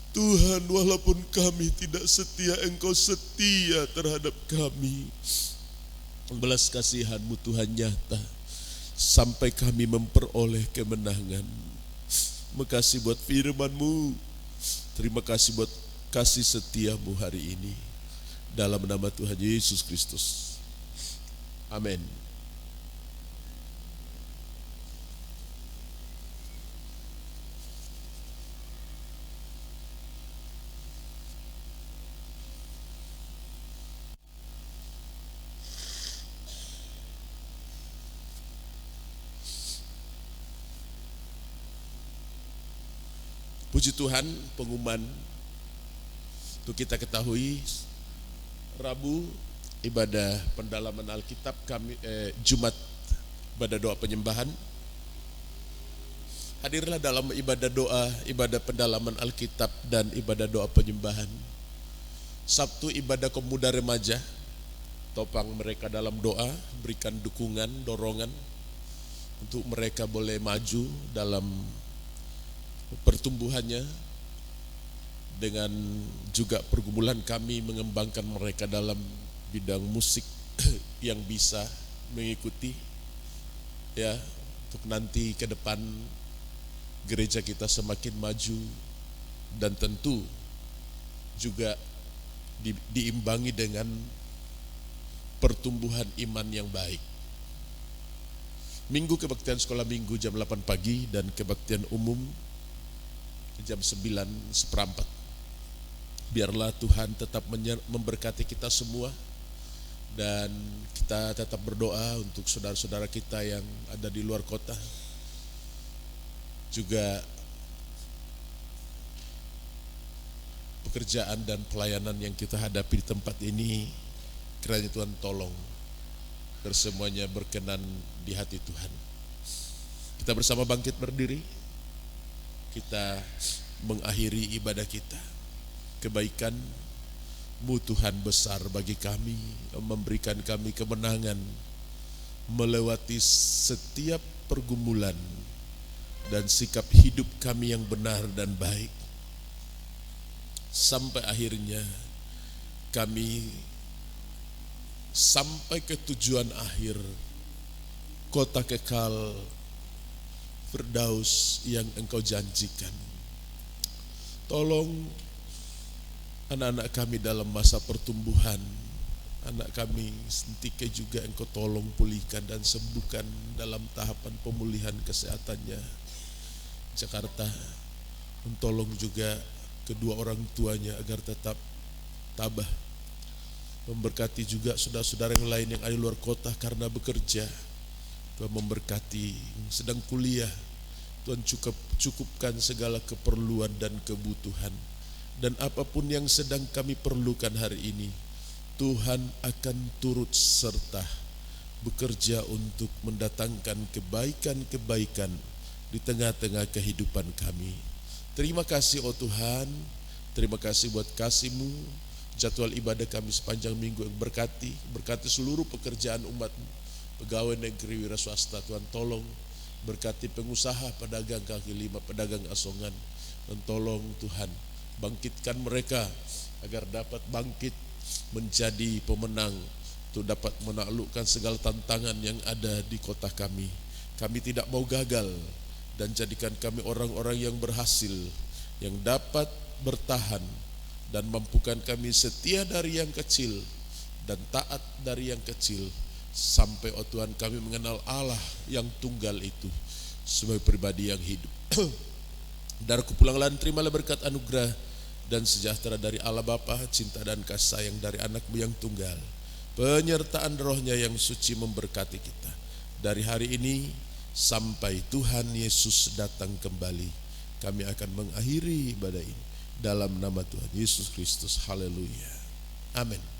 Tuhan, walaupun kami tidak setia, Engkau setia terhadap kami. Belas kasihan-Mu Tuhan nyata sampai kami memperoleh kemenangan. Makasih buat firman-Mu. Terima kasih buat kasih setia-Mu hari ini. Dalam nama Tuhan Yesus Kristus. Amin. Puji Tuhan, pengumuman untuk kita ketahui, Rabu ibadah pendalaman Alkitab kami, Jumat ibadah doa penyembahan. Hadirlah dalam ibadah doa, ibadah pendalaman Alkitab dan ibadah doa penyembahan. Sabtu ibadah pemuda remaja, topang mereka dalam doa, berikan dukungan, dorongan untuk mereka boleh maju dalam pertumbuhannya, dengan juga pergumulan kami mengembangkan mereka dalam bidang musik yang bisa mengikuti ya, untuk nanti ke depan gereja kita semakin maju dan tentu juga diimbangi dengan pertumbuhan iman yang baik. Minggu kebaktian sekolah minggu jam 8 pagi dan kebaktian umum jam 9:15. Biarlah Tuhan tetap memberkati kita semua, dan kita tetap berdoa untuk saudara-saudara kita yang ada di luar kota. Juga pekerjaan dan pelayanan yang kita hadapi di tempat ini, kiranya Tuhan tolong bersemuanya berkenan di hati Tuhan. Kita bersama bangkit berdiri. Kita mengakhiri ibadah kita. Kebaikan-Mu Tuhan besar bagi kami, memberikan kami kemenangan melewati setiap pergumulan dan sikap hidup kami yang benar dan baik, sampai akhirnya kami sampai ke tujuan akhir, kota kekal Firdaus yang Engkau janjikan. Tolong anak-anak kami dalam masa pertumbuhan, anak kami Sentike juga Engkau tolong pulihkan dan sembuhkan dalam tahapan pemulihan kesehatannya. Jakarta, tolong juga kedua orang tuanya agar tetap tabah. Memberkati juga saudara-saudara yang lain yang ada di luar kota karena bekerja. Tuhan memberkati, sedang kuliah, Tuhan cukupkan segala keperluan dan kebutuhan. Dan apapun yang sedang kami perlukan hari ini, Tuhan akan turut serta bekerja untuk mendatangkan kebaikan-kebaikan di tengah-tengah kehidupan kami. Terima kasih oh Tuhan, terima kasih buat kasih-Mu. Jadwal ibadah kami sepanjang minggu yang berkati seluruh pekerjaan umat-Mu. Pegawai negeri wira swasta, Tuhan tolong berkati pengusaha pedagang kaki lima, pedagang asongan, dan tolong Tuhan Bangkitkan mereka agar dapat bangkit menjadi pemenang, untuk dapat menaklukkan segala tantangan yang ada di kota kami. Kami tidak mau gagal, dan jadikan kami orang-orang yang berhasil, yang dapat bertahan, dan mampukan kami setia dari yang kecil dan taat dari yang kecil, sampai oh Tuhan kami mengenal Allah yang tunggal itu sebagai pribadi yang hidup. Dari kupulanglah terimalah berkat anugerah dan sejahtera dari Allah Bapa, cinta dan kasih sayang dari anak-Mu yang tunggal, penyertaan Roh-Nya yang suci memberkati kita dari hari ini sampai Tuhan Yesus datang kembali. Kami akan mengakhiri ibadah ini dalam nama Tuhan Yesus Kristus. Haleluya. Amin.